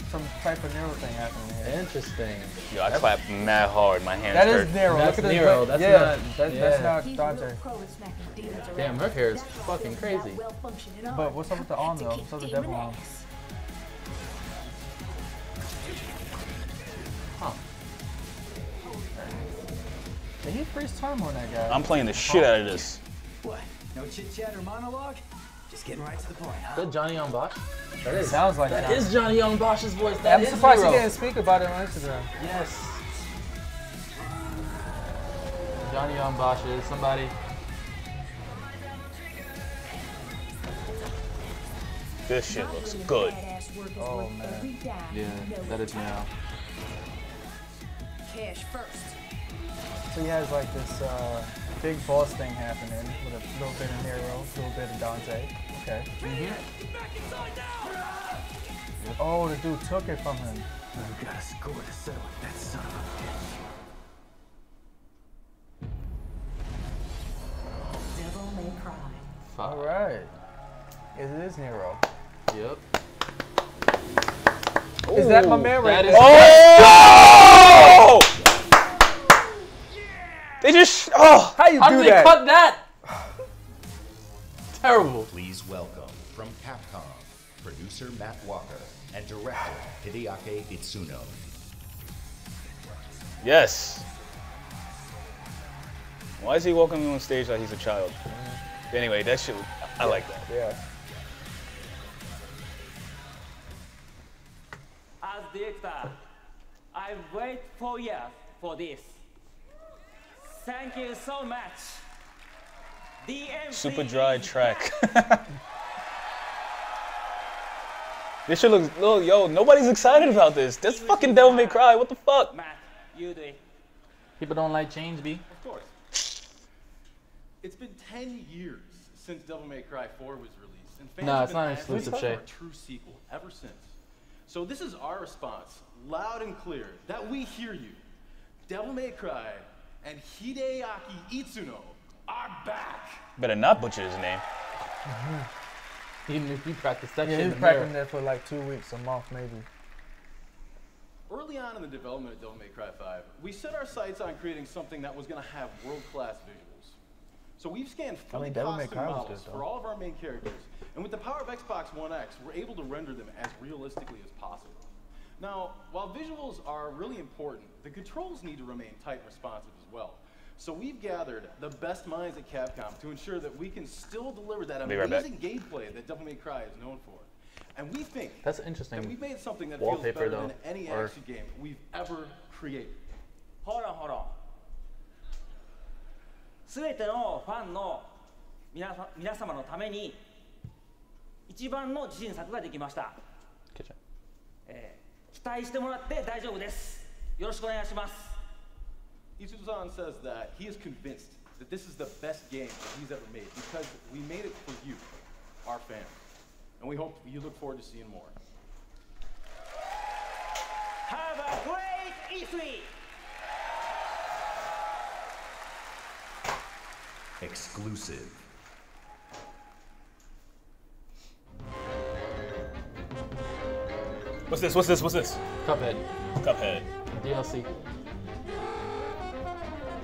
Some type of Nero thing happening here. Interesting. Yo, I clapped mad hard. My hands That hurt. is Nero. That's Look at Nero. That's not Dante. Damn, her hair is fucking crazy. But what's up with the arm though? What's up with the devil arm? Huh. Did he freeze time on that guy? I'm playing the shit out of this. What? No chit chat or monologue? Just getting right to the point, huh? Is that Johnny Young Bosch? That is. Sounds like that. Johnny. Is Johnny Young Bosch's voice. That I'm is surprised Nero. he didn't speak about it on Instagram. Yes. Johnny Young Bosch is somebody. This shit looks good. Oh man. Yeah, that is Nero. Cash first. So he has like this big boss thing happening with a little bit of Nero, a little bit of Dante. Okay. Oh, the dude took it from him. We've got a score to settle with that son of a bitch. Devil May Cry. All right. It is Nero. Yep. Is that my man right there? Oh! They just how did they cut that? Terrible. Please welcome from Capcom, producer Matt Walker and director Hideaki Itsuno. Yes. Why is he walking on stage like he's a child? Anyway, that shit, I like that. Yeah. As director, I wait 4 years for this. Thank you so much. Super dry track. This shit looks, yo, nobody's excited about this. That's fucking Devil May Cry. What the fuck? Matt, you do it. People don't like change, B. Of course. It's been 10 years since Devil May Cry 4 was released, and fans have it's been not asking exclusive, for Shay. a true sequel ever since. So this is our response, loud and clear, that we hear you. Devil May Cry and Hideaki Itsuno are back. Better not butcher his name. Even if you practice that Yeah, shit he's in the mirror. practicing there for like 2 weeks, a month maybe. Early on in the development of Devil May Cry 5, we set our sights on creating something that was going to have world-class visuals. So we've scanned fully Devil May costume Cry was models good, for though. all of our main characters, and with the power of Xbox One X, we're able to render them as realistically as possible. Now, while visuals are really important, the controls need to remain tight and responsive as well. So we've gathered the best minds at Capcom to ensure that we can still deliver that amazing gameplay that Devil May Cry is known for. And we think That's interesting. that we've made something that wallpaper, feels better though, than any or- action game we've ever created. ほらほら。すべてのファンの皆様のために一番の自信作ができました。期待してもらって大丈夫です。よろしくお願いします。Itsuno says that he is convinced that this is the best game that he's ever made because we made it for you, our fans. And we hope you look forward to seeing more. Have a great E3! Exclusive. What's this? What's this? What's this? Cuphead. Cuphead. DLC.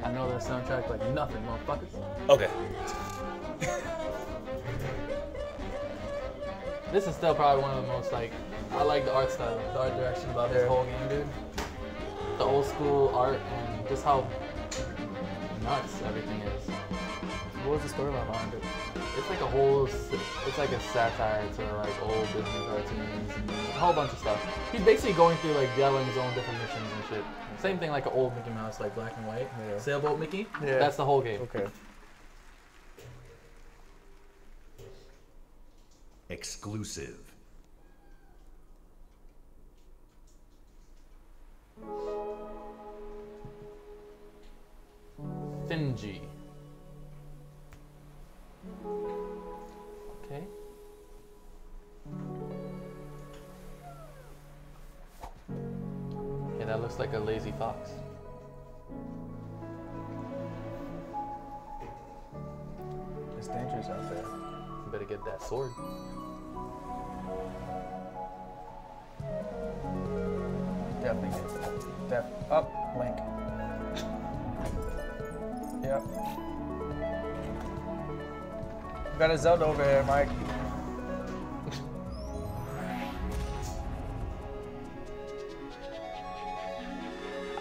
I know that soundtrack like nothing, motherfuckers. Okay. This is still probably one of the most like, I like the art style, the art direction about this whole game, dude. The old school art and just how nuts everything is. What was the storyline behind it? It's like a whole, it's like a satire to like old Disney cartoons and a whole bunch of stuff. He's basically going through like battling his own different missions and shit. Same thing like an old Mickey Mouse, like black and white. Yeah. Sailboat Mickey. Yeah. That's the whole game. Okay. Exclusive. Finji. Okay. Yeah, that looks like a lazy fox. It's dangerous out there. You better get that sword. definitely get that. Up, Link. Yep. We got a Zelda over here, Mike.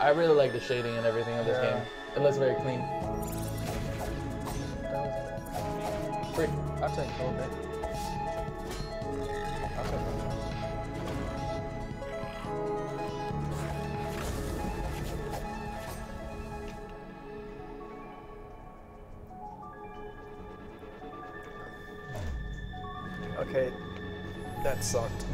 I really like the shading and everything of this game. It looks very clean. Free. I'll take a little bit. I'll take a little bit. Okay, that sucked.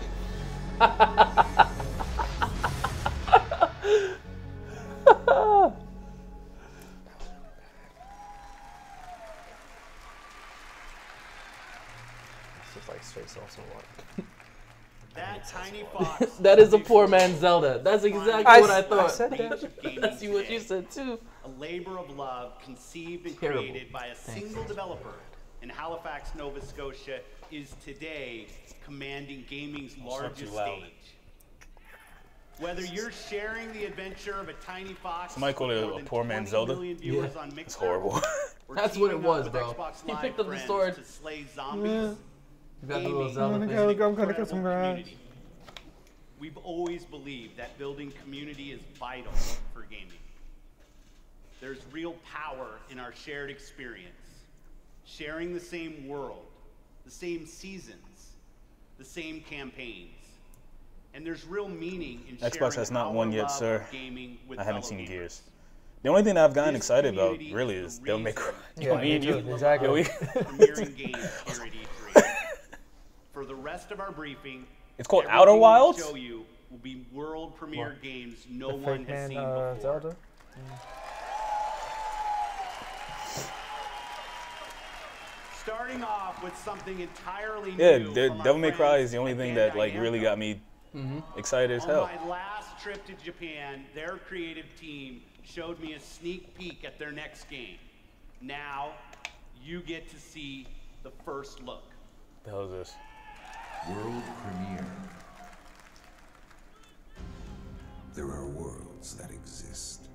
It's just like straight salsa water. That tiny fox. That is a poor man's Zelda. That's exactly what I thought. I said that. That's what you said too. A labor of love conceived and Terrible. created by a single developer in Halifax, Nova Scotia, is today commanding gaming's largest stage. Whether you're sharing the adventure of a tiny fox, Somebody called it a poor man's Zelda. Yeah. It's horrible. That's what it was, bro. He picked up the sword. To slay zombies. You got the little Zelda thing. I'm gonna get some grass. We've always believed that building community is vital for gaming. There's real power in our shared experience. Sharing the same world, the same seasons, the same campaigns. And there's real meaning in sharing Xbox has not won yet, sir. Gaming with I haven't fellow seen gamers. Gears. The only thing that I've gotten excited about, really, is Devil May Cry. Yeah, Me and you. exactly. Yo, Premiering games here at E3. For the rest of our briefing, It's called everything Outer we'll Wilds? show you will be world premiere games no The one fake has man, seen before. Zelda? Starting off with something entirely Yeah, new. from our Devil May Cry friends is the only at thing that Bandai really Namco. got me excited as On hell. my last trip to Japan, their creative team showed me a sneak peek at their next game. Now, you get to see the first look. The hell is this? World premiere. There are worlds that exist,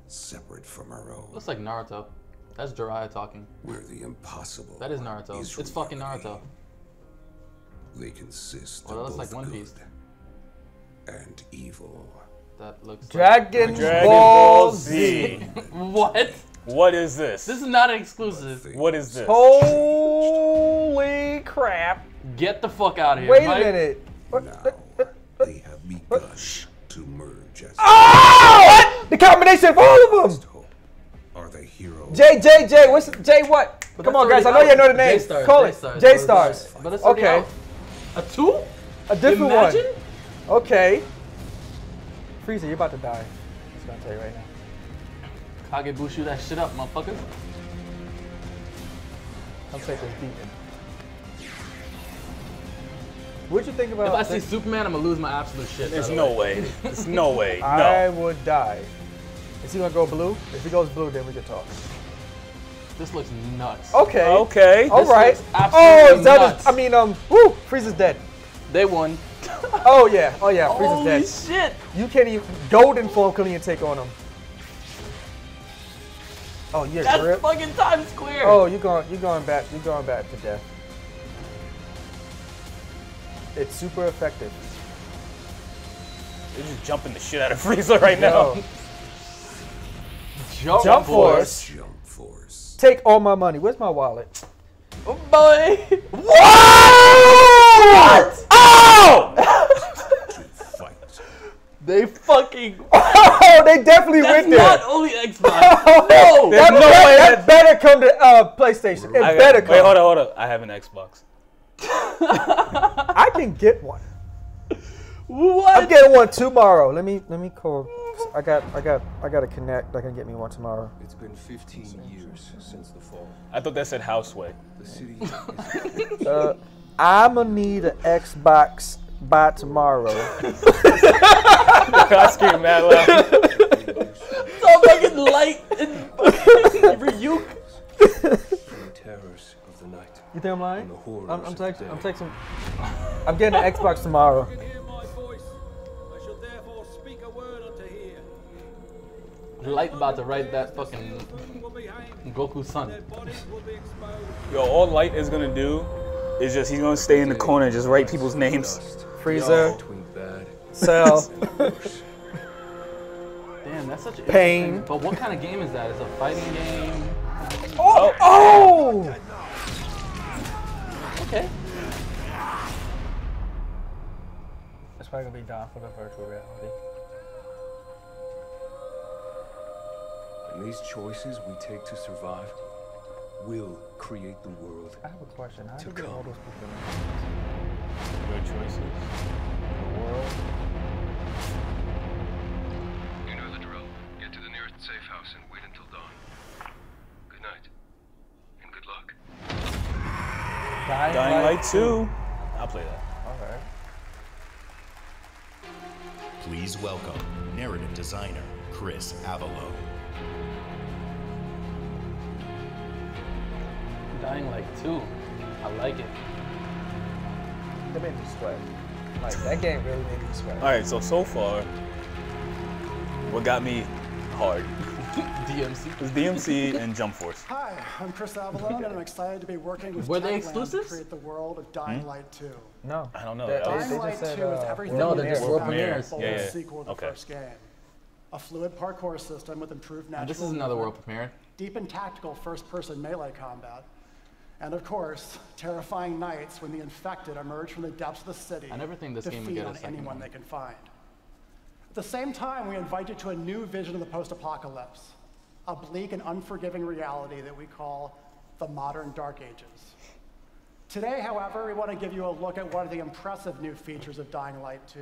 separate from our own, Looks like Naruto. That's Jiraiya talking. where the impossible That is Naruto. is It's fucking Naruto. They consist Well, of that looks both like One Piece. good and evil. That looks Dragon like Ball Z. What? What is this? This is not an exclusive. What is this? Holy crap. Get the fuck out of here, Wait Mike. a minute. They have begun to merge as Oh! The combination of all of them. are the heroes. J. What's J? What? Come on, guys. I know you know the name. J-Stars, Call it J-Stars. J-Stars. But it's already Okay. out. A 2? A different Imagine? one. Okay. Frieza, you're about to die. I'm just gonna tell you right now. Kagebushu that shit up, motherfuckers. I'll take this beating. What'd you think about? If I see Superman, I'm gonna lose my absolute shit. There's by the no way. way. There's no way. I No. would die. Is he gonna go blue? If he goes blue, then we can talk. This looks nuts. Okay. Okay. All This right. looks absolutely Zelda's. nuts. I mean, woo! Frieza's dead. They won. Oh yeah. Frieza's Holy dead. shit. You can't even golden form couldn't even take on him. Oh, you're That's grip. fucking Times Square. Oh, you're going back to death. It's super effective. They're just jumping the shit out of Frieza right now. Yo. Jump Force. Jump Force. Take all my money. Where's my wallet? Oh boy. What? Oh! They fucking. Oh, they definitely That's went there. not only Xbox. No. That, no way that better come to PlayStation. It better come. Wait, hold on. I have an Xbox. I can get one. What? I'm getting one tomorrow. Let me call. I got to connect. I can get me one tomorrow. It's been 15 years since the fall. I thought that said Houseway. The city I'm gonna need an Xbox by tomorrow. I scream mad loud. So fucking light and rebuke. terrors of the night. You think I'm lying? And the horrors I'm of texting. the I'm day. texting. I'm getting an Xbox tomorrow. I shall therefore speak a word Light about to write that fucking Goku's son. Yo, all Light is gonna do is just he's gonna stay in the corner and just write people's names. Frieza. Cell. Damn, that's such a Pain. But what kind of game is that? Is it a fighting game? Oh! Oh! Okay. That's probably gonna be down for the virtual reality. And these choices we take to survive will create the world. I have a question. How do you to get all come. those people in? Your choices. The world. You know the drill. Get to the nearest safe house and wait until dawn. Good night. And good luck. Dying Light 2. I'll play that. Alright. Please welcome narrative designer Chris Avalo. Dying Light 2. I like it. That made me sweat. Like, that game really made me sweat. Alright, so far, what got me hard DMC. was DMC and Jump Force. Hi, I'm Chris Avalone, and I'm excited to be working with Were they Techland exclusives? to create the world of Dying Light 2. No. I don't know. Dying Light 2 is everything No, we they're just knew world about premieres. the Yeah. sequel to the Okay. first game. A fluid parkour system with improved natural This is another world movement, premiere. deep and tactical first-person melee combat, and of course, terrifying nights when the infected emerge from the depths of the city I never think this to game would feed get a on second anyone one. they can find. At the same time, we invite you to a new vision of the post-apocalypse, a bleak and unforgiving reality that we call the modern Dark Ages. Today, however, we want to give you a look at one of the impressive new features of Dying Light 2,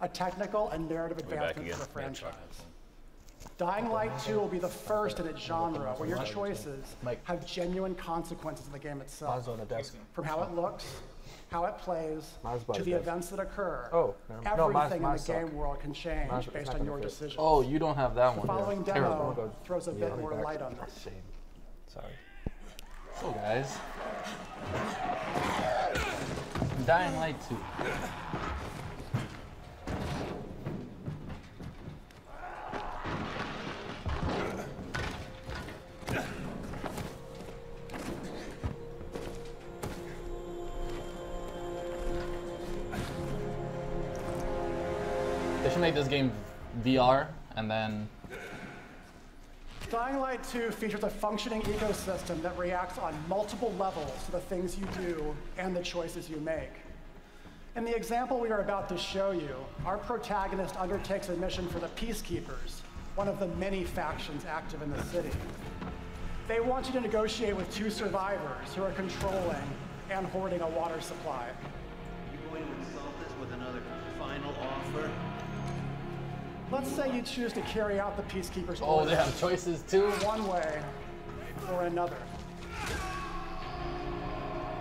a technical and narrative We're back advancement again. for the franchise. Dying Light 2 will be the first in its genre where your choices have genuine consequences in the game itself. on the desk. From how it looks, how it plays, Mine's by to the the desk. events that occur. Oh, no, everything mine's in the suck. game world can change Mine's based not on gonna your fit. decisions. Oh, you don't have that The one. following Terrible. demo throws a bit more light on this. Sorry. So guys, Dying Light 2. They should make this game VR and then Dying Light 2 features a functioning ecosystem that reacts on multiple levels to the things you do and the choices you make. In the example we are about to show you, our protagonist undertakes a mission for the Peacekeepers, one of the many factions active in the city. They want you to negotiate with two survivors who are controlling and hoarding a water supply. You going to insult us with another final offer? Let's say you choose to carry out the Peacekeepers' oh, orders they have choices too. one way or another.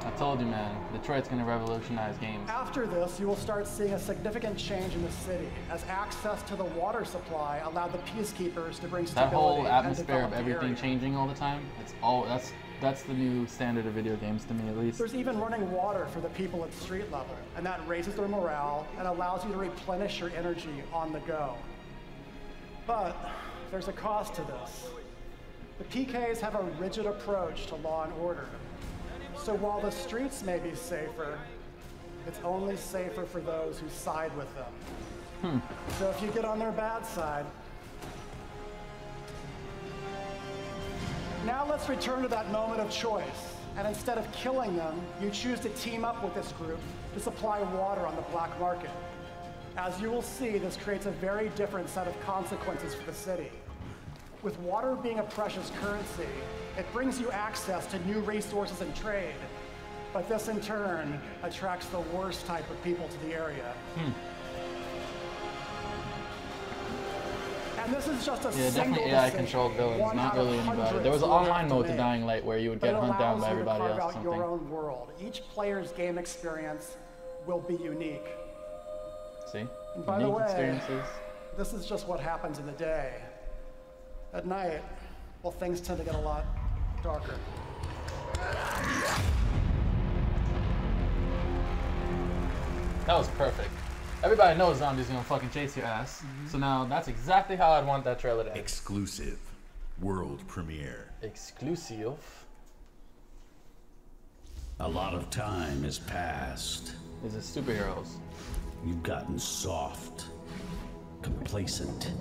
I told you, man. Detroit's gonna revolutionize games. After this, you will start seeing a significant change in the city, as access to the water supply allowed the Peacekeepers to bring That stability whole and atmosphere of develop the everything area. changing all the time. That's the new standard of video games to me, at least. There's even running water for the people at street level, and that raises their morale and allows you to replenish your energy on the go. But there's a cost to this. The PKs have a rigid approach to law and order. So while the streets may be safer, it's only safer for those who side with them. So if you get on their bad side. Now let's return to that moment of choice. And instead of killing them, you choose to team up with this group to supply water on the black market. As you will see, this creates a very different set of consequences for the city. With water being a precious currency, it brings you access to new resources and trade. But this in turn attracts the worst type of people to the area. And this is just a Yeah, single definitely AI decision, controlled villains, one not out of really anybody. hundreds There was an you'll have online to mode to make. Dying Light where you would But get it hunted down allows by you to everybody carve else or out something. your own world. Each player's game experience will be unique. See? And by the Unique way, experiences. this is just what happens in the day. At night, well, things tend to get a lot darker. That was perfect. Everybody knows zombies gonna fucking chase your ass. So now that's exactly how I'd want that trailer to end. Exclusive. World premiere. Exclusive. A lot of time has passed. These are superheroes. You've gotten soft, complacent.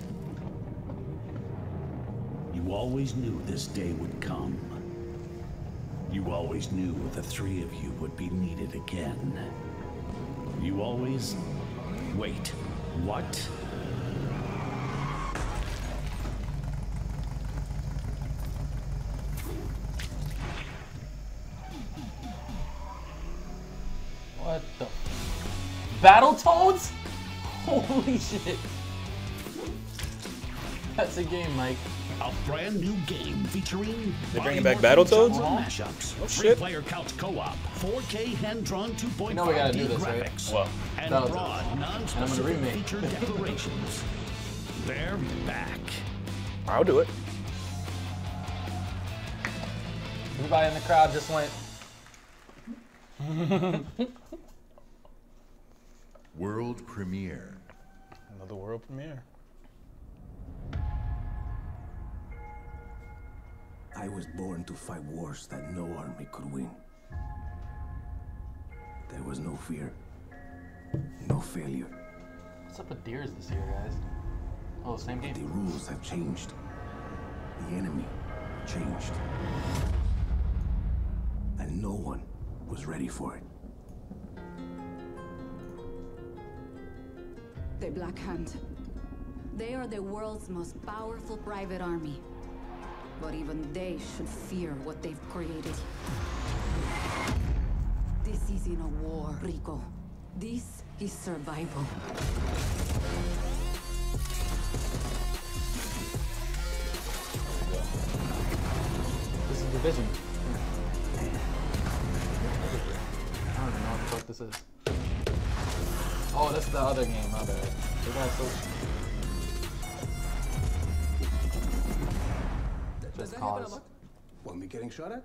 You always knew this day would come. You always knew the three of you would be needed again. You always... Wait, what? What the? Battletoads? Holy shit. That's a game, Mike. A brand new game featuring... They're bringing back Battletoads? Mashups, Oh, shit. player couch co-op, 4K hand-drawn 2.5D You know we gotta do this, right? graphics, What? and Battletoads. broad, And I'm gonna non-specific remake. feature declarations. They're back. I'll do it. Everybody in the crowd just went. World premiere. Another world premiere. I was born to fight wars that no army could win. There was no fear, no failure. What's up with Deers this year, guys? Oh, same game. The rules have changed. The enemy changed. And no one was ready for it. The Black Hand. They are the world's most powerful private army. But even they should fear what they've created. This isn't a war, Rico. This is survival. This is Division. I don't even know what the fuck this is. Oh, that's the other game, my bad. You guys so... Just cause. Want me getting shot at?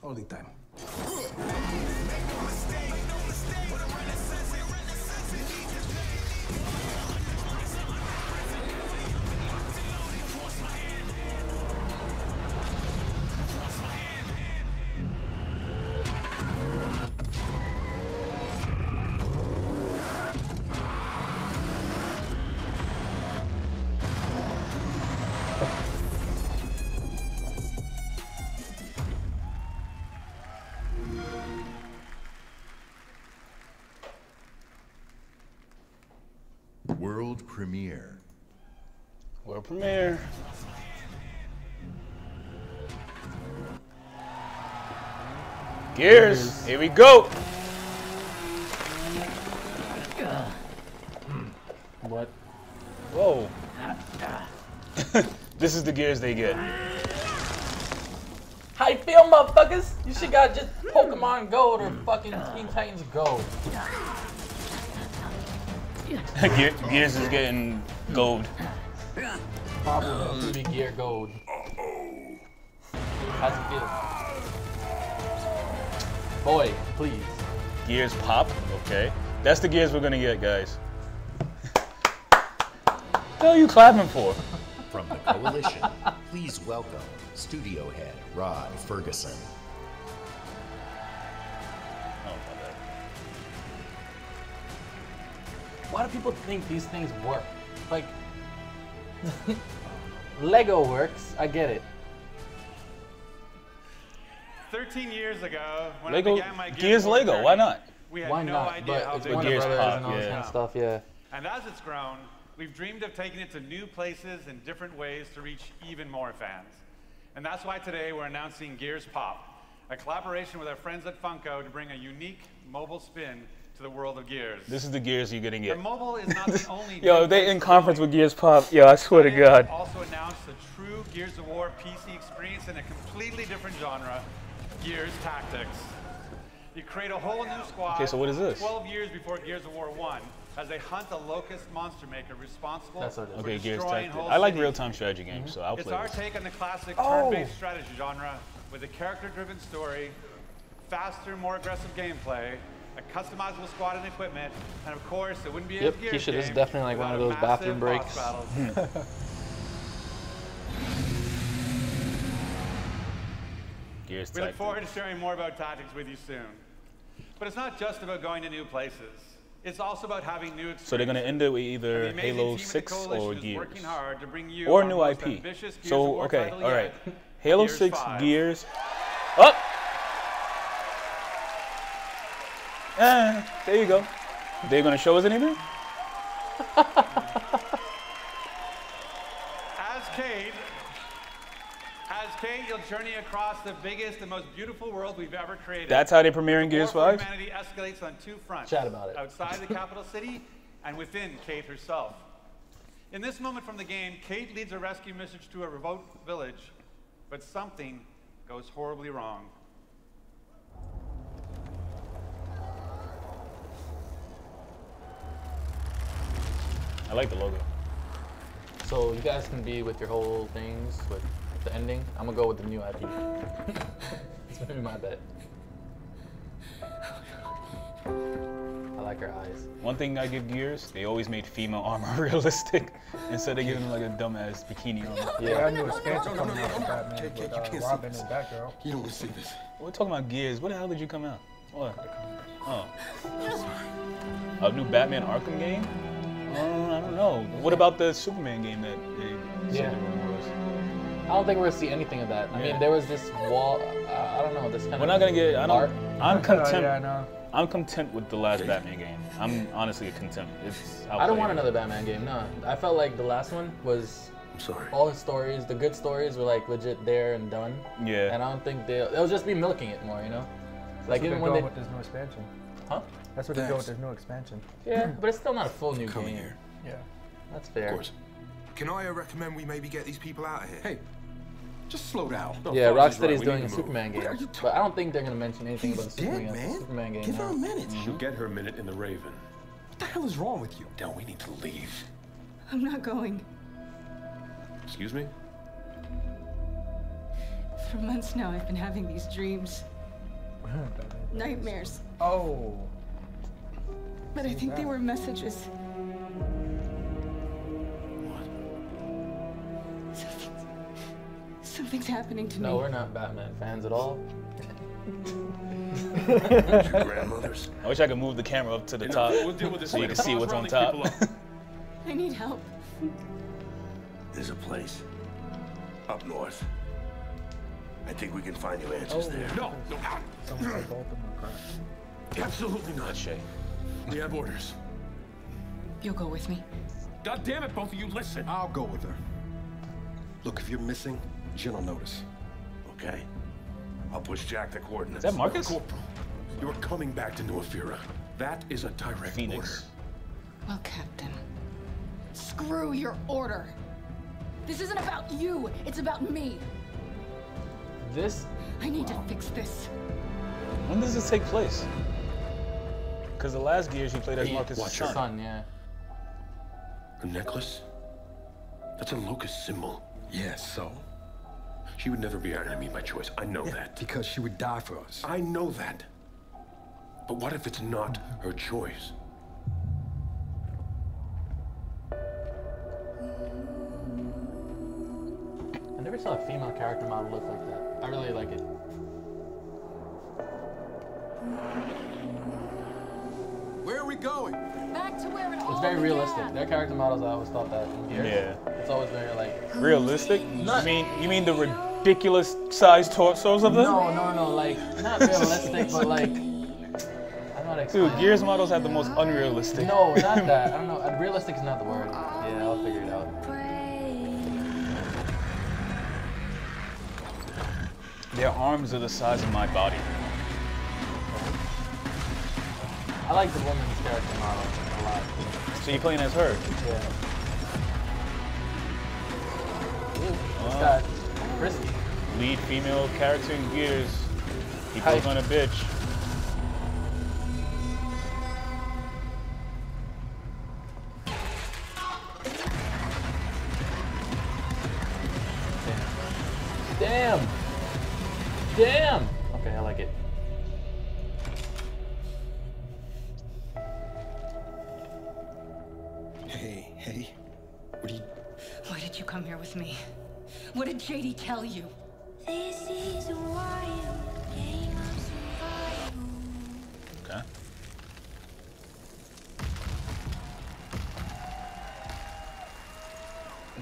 Holding time. World premiere. World premiere. Gears. Here we go. What? Whoa. This is the Gears they get. How you feel, motherfuckers? You should got just Pokemon Gold or fucking Teen Titans Gold. Gears is getting gold. Probably be Gear Gold. How's it feel? Boy, please. Gears pop. Okay. That's the Gears we're gonna get, guys. What the hell are you clapping for? From the Coalition, please welcome studio head Rod Ferguson. Why do people think these things work? Like, Lego works, I get it. 13 years ago, when Lego, I began my Gears Lego, journey, why not? we had Why no not? idea how But it's big Warner Gears Brothers pop, and all this yeah. kind of stuff, yeah. And as it's grown, we've dreamed of taking it to new places and different ways to reach even more fans. And that's why today we're announcing Gears Pop, a collaboration with our friends at Funko to bring a unique mobile spin to the world of Gears. This is the Gears you're gonna get. The mobile is not the only. Yo, if they in conference with Gears pop. Yo, I swear to God. Also announced a true Gears of War PC experience in a completely different genre, Gears Tactics. You create a whole new squad. Okay, so what is this? 12 years before Gears of War 1, as they hunt a locust monster maker responsible for Okay, Gears destroying Tactics. whole I like cities. real-time strategy games, so I'll It's play our this. take on the classic Oh. turn-based strategy genre with a character-driven story, faster, more aggressive gameplay, a customizable squad and equipment, and of course, it wouldn't be a Yep, Gears Keisha, this is game definitely like one of without those a bathroom massive breaks. boss battles. Gears We look type. forward to sharing more about tactics with you soon. But it's not just about going to new places. It's also about having new experiences. So they're gonna end it with either And the amazing Halo team at the 6 Coalition or is Gears, working hard to bring you or our new most IP. ambitious Gears of So War okay, title all right. yet, Halo Gears 6, 5. Gears. Up. There you go. They're gonna show us anything? As Kate, you'll journey across the biggest and most beautiful world we've ever created. That's how they premiere in Gears The war for 5? humanity escalates on two fronts. Chat about it. Outside the capital city and within Kate herself. In this moment from the game, Kate leads a rescue mission to a remote village, but something goes horribly wrong. I like the logo. So you guys can be with your whole things with the ending. I'm gonna go with the new IP. It's gonna be my bet. I like her eyes. One thing I give Gears, they always made female armor realistic instead of giving them like a dumbass bikini armor. Yeah, I knew expansion coming out from Batman with Robin and Batgirl. You don't want to see this. We're talking about Gears. What the hell did you come out? What? Oh. A new Batman Arkham game? I don't know. What about the Superman game that they said the rumor was? I don't think we're gonna see anything of that. I mean, there was this wall. I don't know. This kind of. We're not gonna get. I'm content. Yeah, I know. I'm content with the last Batman game. I'm honestly content. I don't want another Batman game. No, I felt like the last one was. I'm sorry. All the stories, the good stories, were like legit there and done. Yeah. And I don't think they'll just be milking it more, you know. Like even when they. with this new expansion. Huh? That's what they go with this new expansion. Yeah, but it's still not a full new Coming game. here. Yeah. That's fair. Of course. Can I recommend we maybe get these people out of here? Hey, just slow down. Yeah, Rocksteady's doing a Superman game, but I don't think they're gonna mention anything about the Superman game. Give her no. a minute. She'll get her minute in the Raven. What the hell is wrong with you? Now we need to leave. I'm not going. Excuse me? For months now, I've been having these dreams. Nightmares. Oh. But I think they were messages. Something's happening to me. No, we're not Batman fans at all. Your grandmother's. I wish I could move the camera up to the top We'll deal with this so you later. can see what's on top. I need help. There's a place up north. I think we can find you answers there. No, no. Someone like both of them are correct. Absolutely not, Shay. We have orders. You'll go with me. God damn it, both of you, listen. I'll go with her. Look, if you're missing, Jen will notice. Okay. I'll push Jack the coordinates. Is that Marcus? Corporal, you're coming back to New Ephira. That is a direct Phoenix. order. Well, Captain, screw your order. This isn't about you. It's about me. This? I need to fix this. When does this take place? Because the last Gears you played as Marcus' Watch her. Son, yeah. A necklace? That's a locust symbol. Yeah, so? She would never be our enemy by choice. I know that. Because she would die for us. I know that. But what if it's not her choice? I never saw a female character model look like that. I really like it. Where are we going? Back to where it all It's very realistic. began. Their character models, I always thought that in Gears. Yeah. It's always very like Realistic? You mean the ridiculous sized torsos of them? No, like not realistic, but like I'm not excited. Dude, Gears models have the most unrealistic. No, not that. I don't know. Realistic is not the word. Yeah, I'll figure it out. Their arms are the size of my body. I like the woman's character model a lot. So you're playing as her? Yeah. Ooh, it's got frisky. Lead female character in Gears. He goes on a bitch. Damn! Damn! Okay, I like it. me. What did JD tell you? This is a wild game of survival. Okay.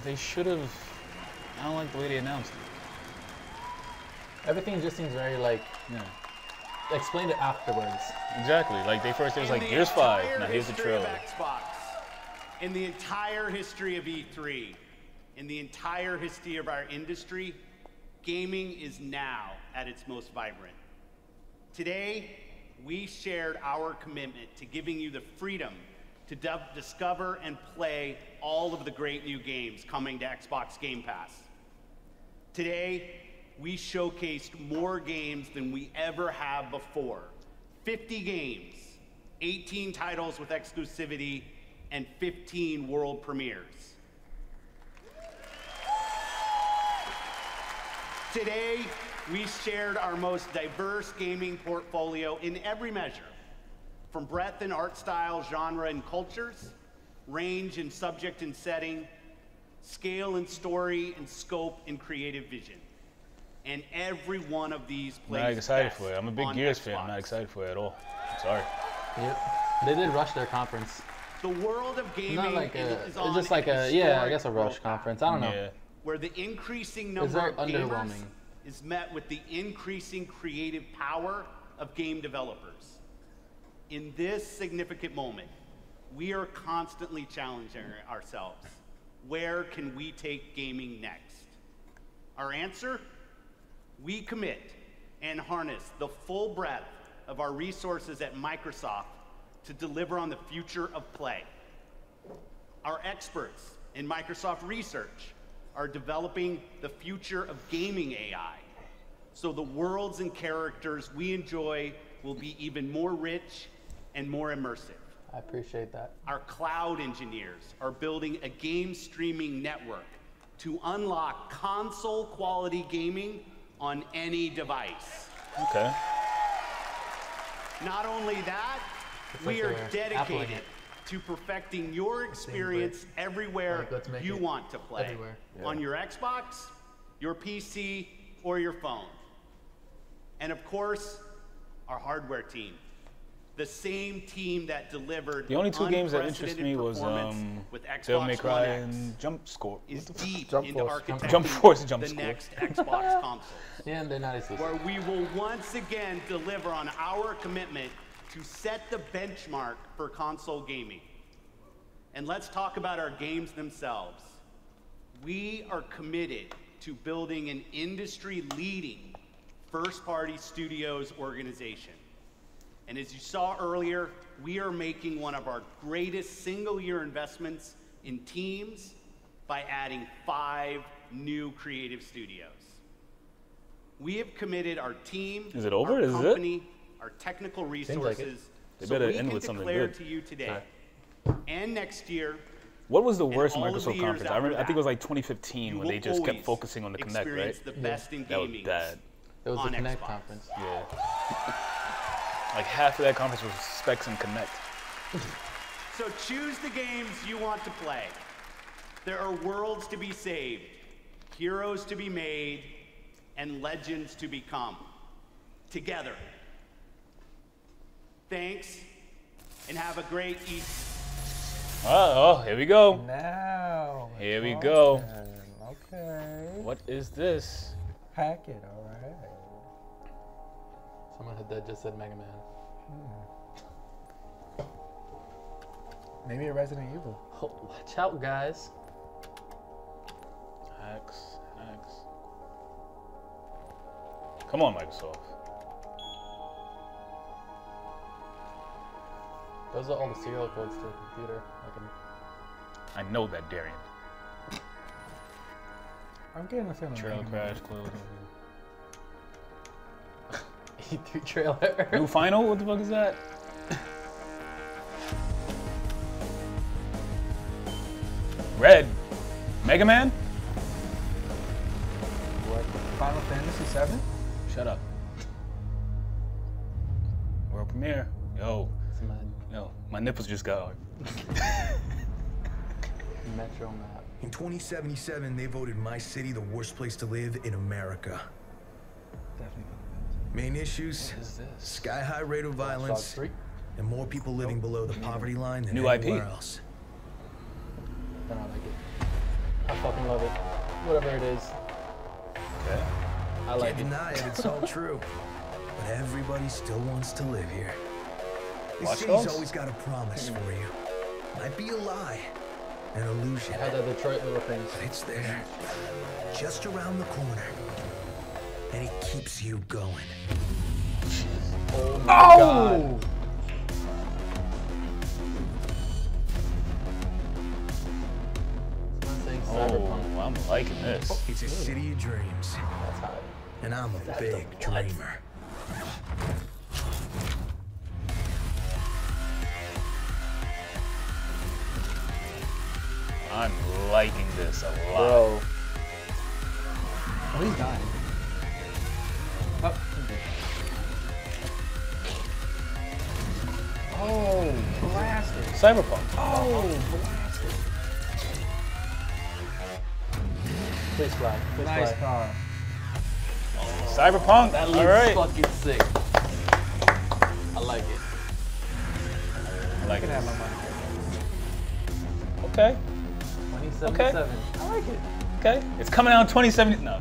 They should have. I don't like the way they announced it. Everything just seems very like, explained it afterwards. Exactly. Like they first, it was like, here's 5, now here's the trailer. Xbox, in the entire history of E3, in the entire history of our industry, gaming is now at its most vibrant. Today, we shared our commitment to giving you the freedom to discover and play all of the great new games coming to Xbox Game Pass. Today, we showcased more games than we ever have before. 50 games, 18 titles with exclusivity, and 15 world premieres. Today, we shared our most diverse gaming portfolio in every measure, from breadth in art style, genre, and cultures, range in subject and setting, scale and story, and scope and creative vision. And every one of these plays I'm not excited best for it. I'm a big on Gears Xbox. fan. I'm not excited for it at all. I'm sorry. Yep. They did rush their conference. The world of gaming Not like is it's on just like a a, yeah, I historic guess a rush growth conference. I don't know. Yeah. where the increasing It's number very of gamers underwhelming. is met with the increasing creative power of game developers. In this significant moment, we are constantly challenging ourselves. Where can we take gaming next? Our answer? We commit and harness the full breadth of our resources at Microsoft to deliver on the future of play. Our experts in Microsoft Research are developing the future of gaming AI, so the worlds and characters we enjoy will be even more rich and more immersive. I appreciate that. Our cloud engineers are building a game streaming network to unlock console quality gaming on any device. Okay. Not only that, It's we like are they're appling dedicated it. to perfecting your experience everywhere Like, let's make you it want to play. everywhere. On your Xbox, your PC, or your phone. And of course, our hardware team. The same team that delivered The only 2 games that interest me was with Devil Xbox May One Cry X and Jump Score. is deep Jump into Force. architecting Jump Force, Jump the Score. next Xbox console. Yeah, and they're not exclusive. Where we will once again deliver on our commitment to set the benchmark for console gaming. And let's talk about our games themselves. We are committed to building an industry-leading first-party studios organization. And as you saw earlier, we are making one of our greatest single-year investments in teams by adding 5 new creative studios. We have committed our team, Is it over? our Is it? company, our technical like it. resources, They so better we end can with something declare good. to you today and next year. What was the and worst all of the Microsoft years conference? I after remember. I think it was that, like 2015 you when they will just kept always focusing on the Kinect, experience right? the best in That was gaming bad. It was the on Kinect Xbox. conference. Yeah. Like half of that conference was specs and Kinect. So choose the games you want to play. There are worlds to be saved, heroes to be made, and legends to become. Together. Thanks, and have a great Easter. Oh, here we go. Now. Here we go. Okay. What is this? Hack it, all right. Someone that just said Mega Man. Maybe a Resident Evil. Oh, watch out, guys. Hacks. Come on, Microsoft. Those are all the serial codes to the computer. I know that, Darian. I'm getting a feeling. Trail crash closed. E3 trailer. New final? What the fuck is that? Red. Mega Man? What? Final Fantasy 7? Shut up. World premiere. Yo, my nipples just got hard. Metro map. In 2077, they voted my city the worst place to live in America. Definitely. Main issues, sky-high rate of violence, and more people living below the poverty line than anywhere else. Then I like it. I fucking love it. Whatever it is. Okay. I like Can't deny it, it's all true. But everybody still wants to live here. This Watch city's Dogs? always got a promise for you. Might be a lie, an illusion. I had that Detroit little thing. But it's there, just around the corner. And it keeps you going. Oh my God. Oh, I'm liking this. It's a city of dreams. And I'm a big dreamer. I'm liking this a lot. Bro. Oh, he's dying. Oh, blasted. Cyberpunk. Oh, blasted. Please fly. Please Nice fly. car. Cyberpunk. That All looks right. fucking sick. I like it. I like I can it. have my money. Okay. 2077. I like it. Okay. It's coming out in 2070. No.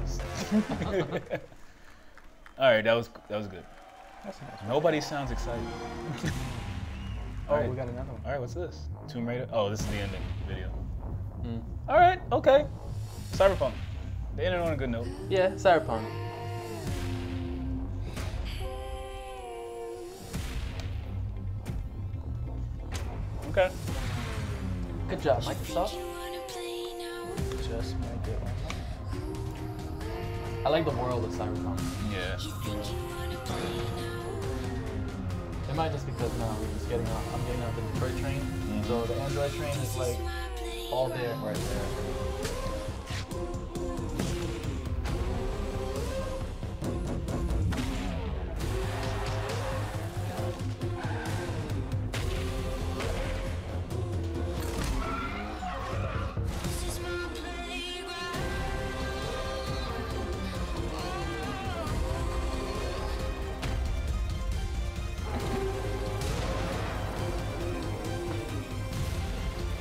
All right, that was good. That's a nice one. Nobody sounds excited. Oh, we got another one. All right, what's this? Tomb Raider. Oh, this is the ending video. All right. Okay. Cyberpunk. They ended on a good note. Yeah, Cyberpunk. Okay. Good job, Microsoft. Just make it. I like the world of Cyberpunk. Yeah. It might just because now we're just getting on. I'm getting on the Detroit train, so the Android train is like all there, right there.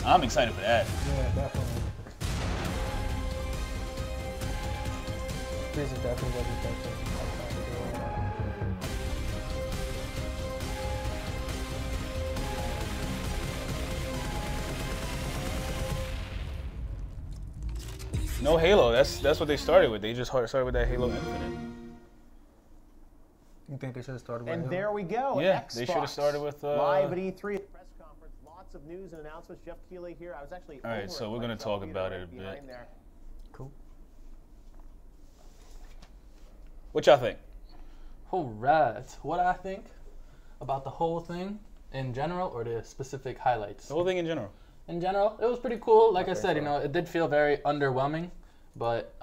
I'm excited for that. Yeah, definitely. This is definitely what we think. No Halo. That's what they started with. They just started with that Halo Infinite. You think they should have started with And him? there we go. Yeah, Xbox. they should have started with live at E3 press conference. Lots of news and announcements. Jeff Keighley here. I was actually. All right, so we're gonna talk about it a bit. There. Cool. What y'all think? Alright, what I think about the whole thing in general, or the specific highlights? The whole thing in general. In general, it was pretty cool. Like I said, you know, it did feel very underwhelming, but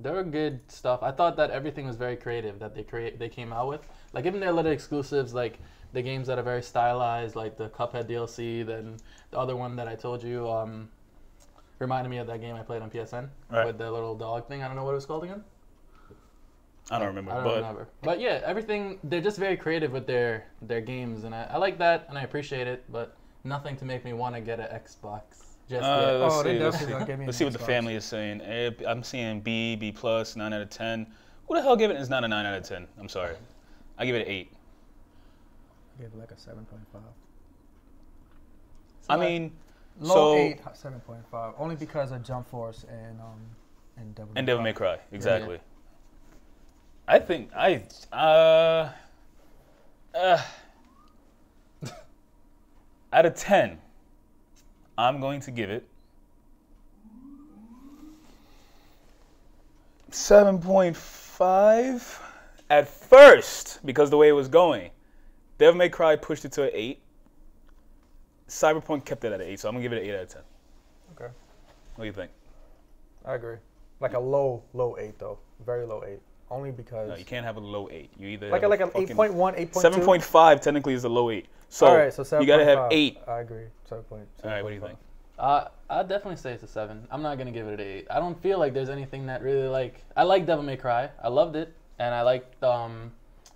there were good stuff. I thought that everything was very creative that they came out with. Like even their little exclusives, like the games that are very stylized, like the Cuphead DLC, then the other one that I told you reminded me of that game I played on PSN with the little dog thing. I don't know what it was called again. I don't remember. I don't remember. But yeah, everything, they're just very creative with their games, and I like that, and I appreciate it, but nothing to make me want to get an Xbox. Just Let's see what the family is saying. I'm seeing B, B+, 9 out of 10. Who the hell gave it? It's not a 9 out of 10. I'm sorry. I give it an 8. I gave it like a 7.5. I mean, low 8, 7.5. Only because of Jump Force and Devil May Cry. And Devil May Cry, exactly. Yeah. I think out of 10, I'm going to give it 7.5 at first because the way it was going. Devil May Cry pushed it to an 8. Cyberpunk kept it at an 8, so I'm gonna give it an 8 out of 10. Okay. What do you think? I agree. Like a low 8 though, very low 8. Only because no, you can't have a low 8. You either like an 8.1, 8.2. 7.5 technically is a low 8. So, all right, so 7. You gotta have 8. I agree. 7. All right, what do you think? I'd definitely say it's a 7. I'm not gonna give it an 8. I don't feel like there's anything that really like. I like Devil May Cry. I loved it, and I liked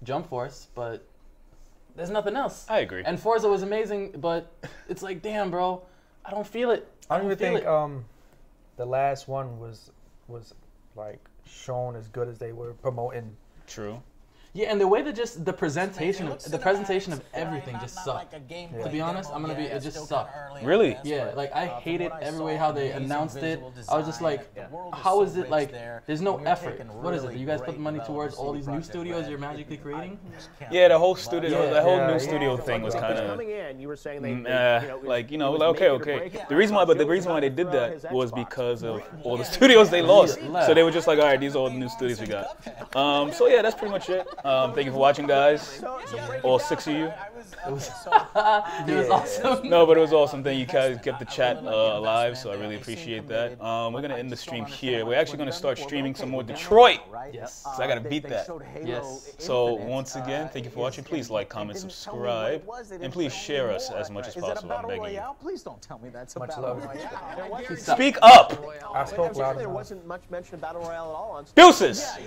Jump Force, but there's nothing else. I agree. And Forza was amazing, but it's like, damn, bro, I don't feel it. I don't even think the last one was like shown as good as they were promoting. True. Yeah, and the way that just the presentation of everything just sucked. To be honest, it just sucked. Really? Yeah, like I hated every way how they announced it. I was just like, how is it like? There's no effort. What is it? You guys put money towards all these new studios you're magically creating? Yeah, the whole studio, the whole new studio thing was kind of like okay. The reason why they did that was because of all the studios they lost. So they were just like, all right, these are all the new studios we got. So yeah, that's pretty much it. Thank you for watching, guys. All 6 of you. It was awesome. No, but it was awesome. Thank you guys kept the chat alive, so I really appreciate that. We're gonna end the stream here. We're actually gonna start streaming some more Detroit. Yes. So I gotta beat that. Yes. So once again, thank you for watching. Please like, comment, subscribe, and please share us as much as possible. I'm begging you. Please don't tell me that's Much Battle love. Royale. Speak up. I spoke loud There enough. wasn't much mention of Battle Royale at all on Deuces.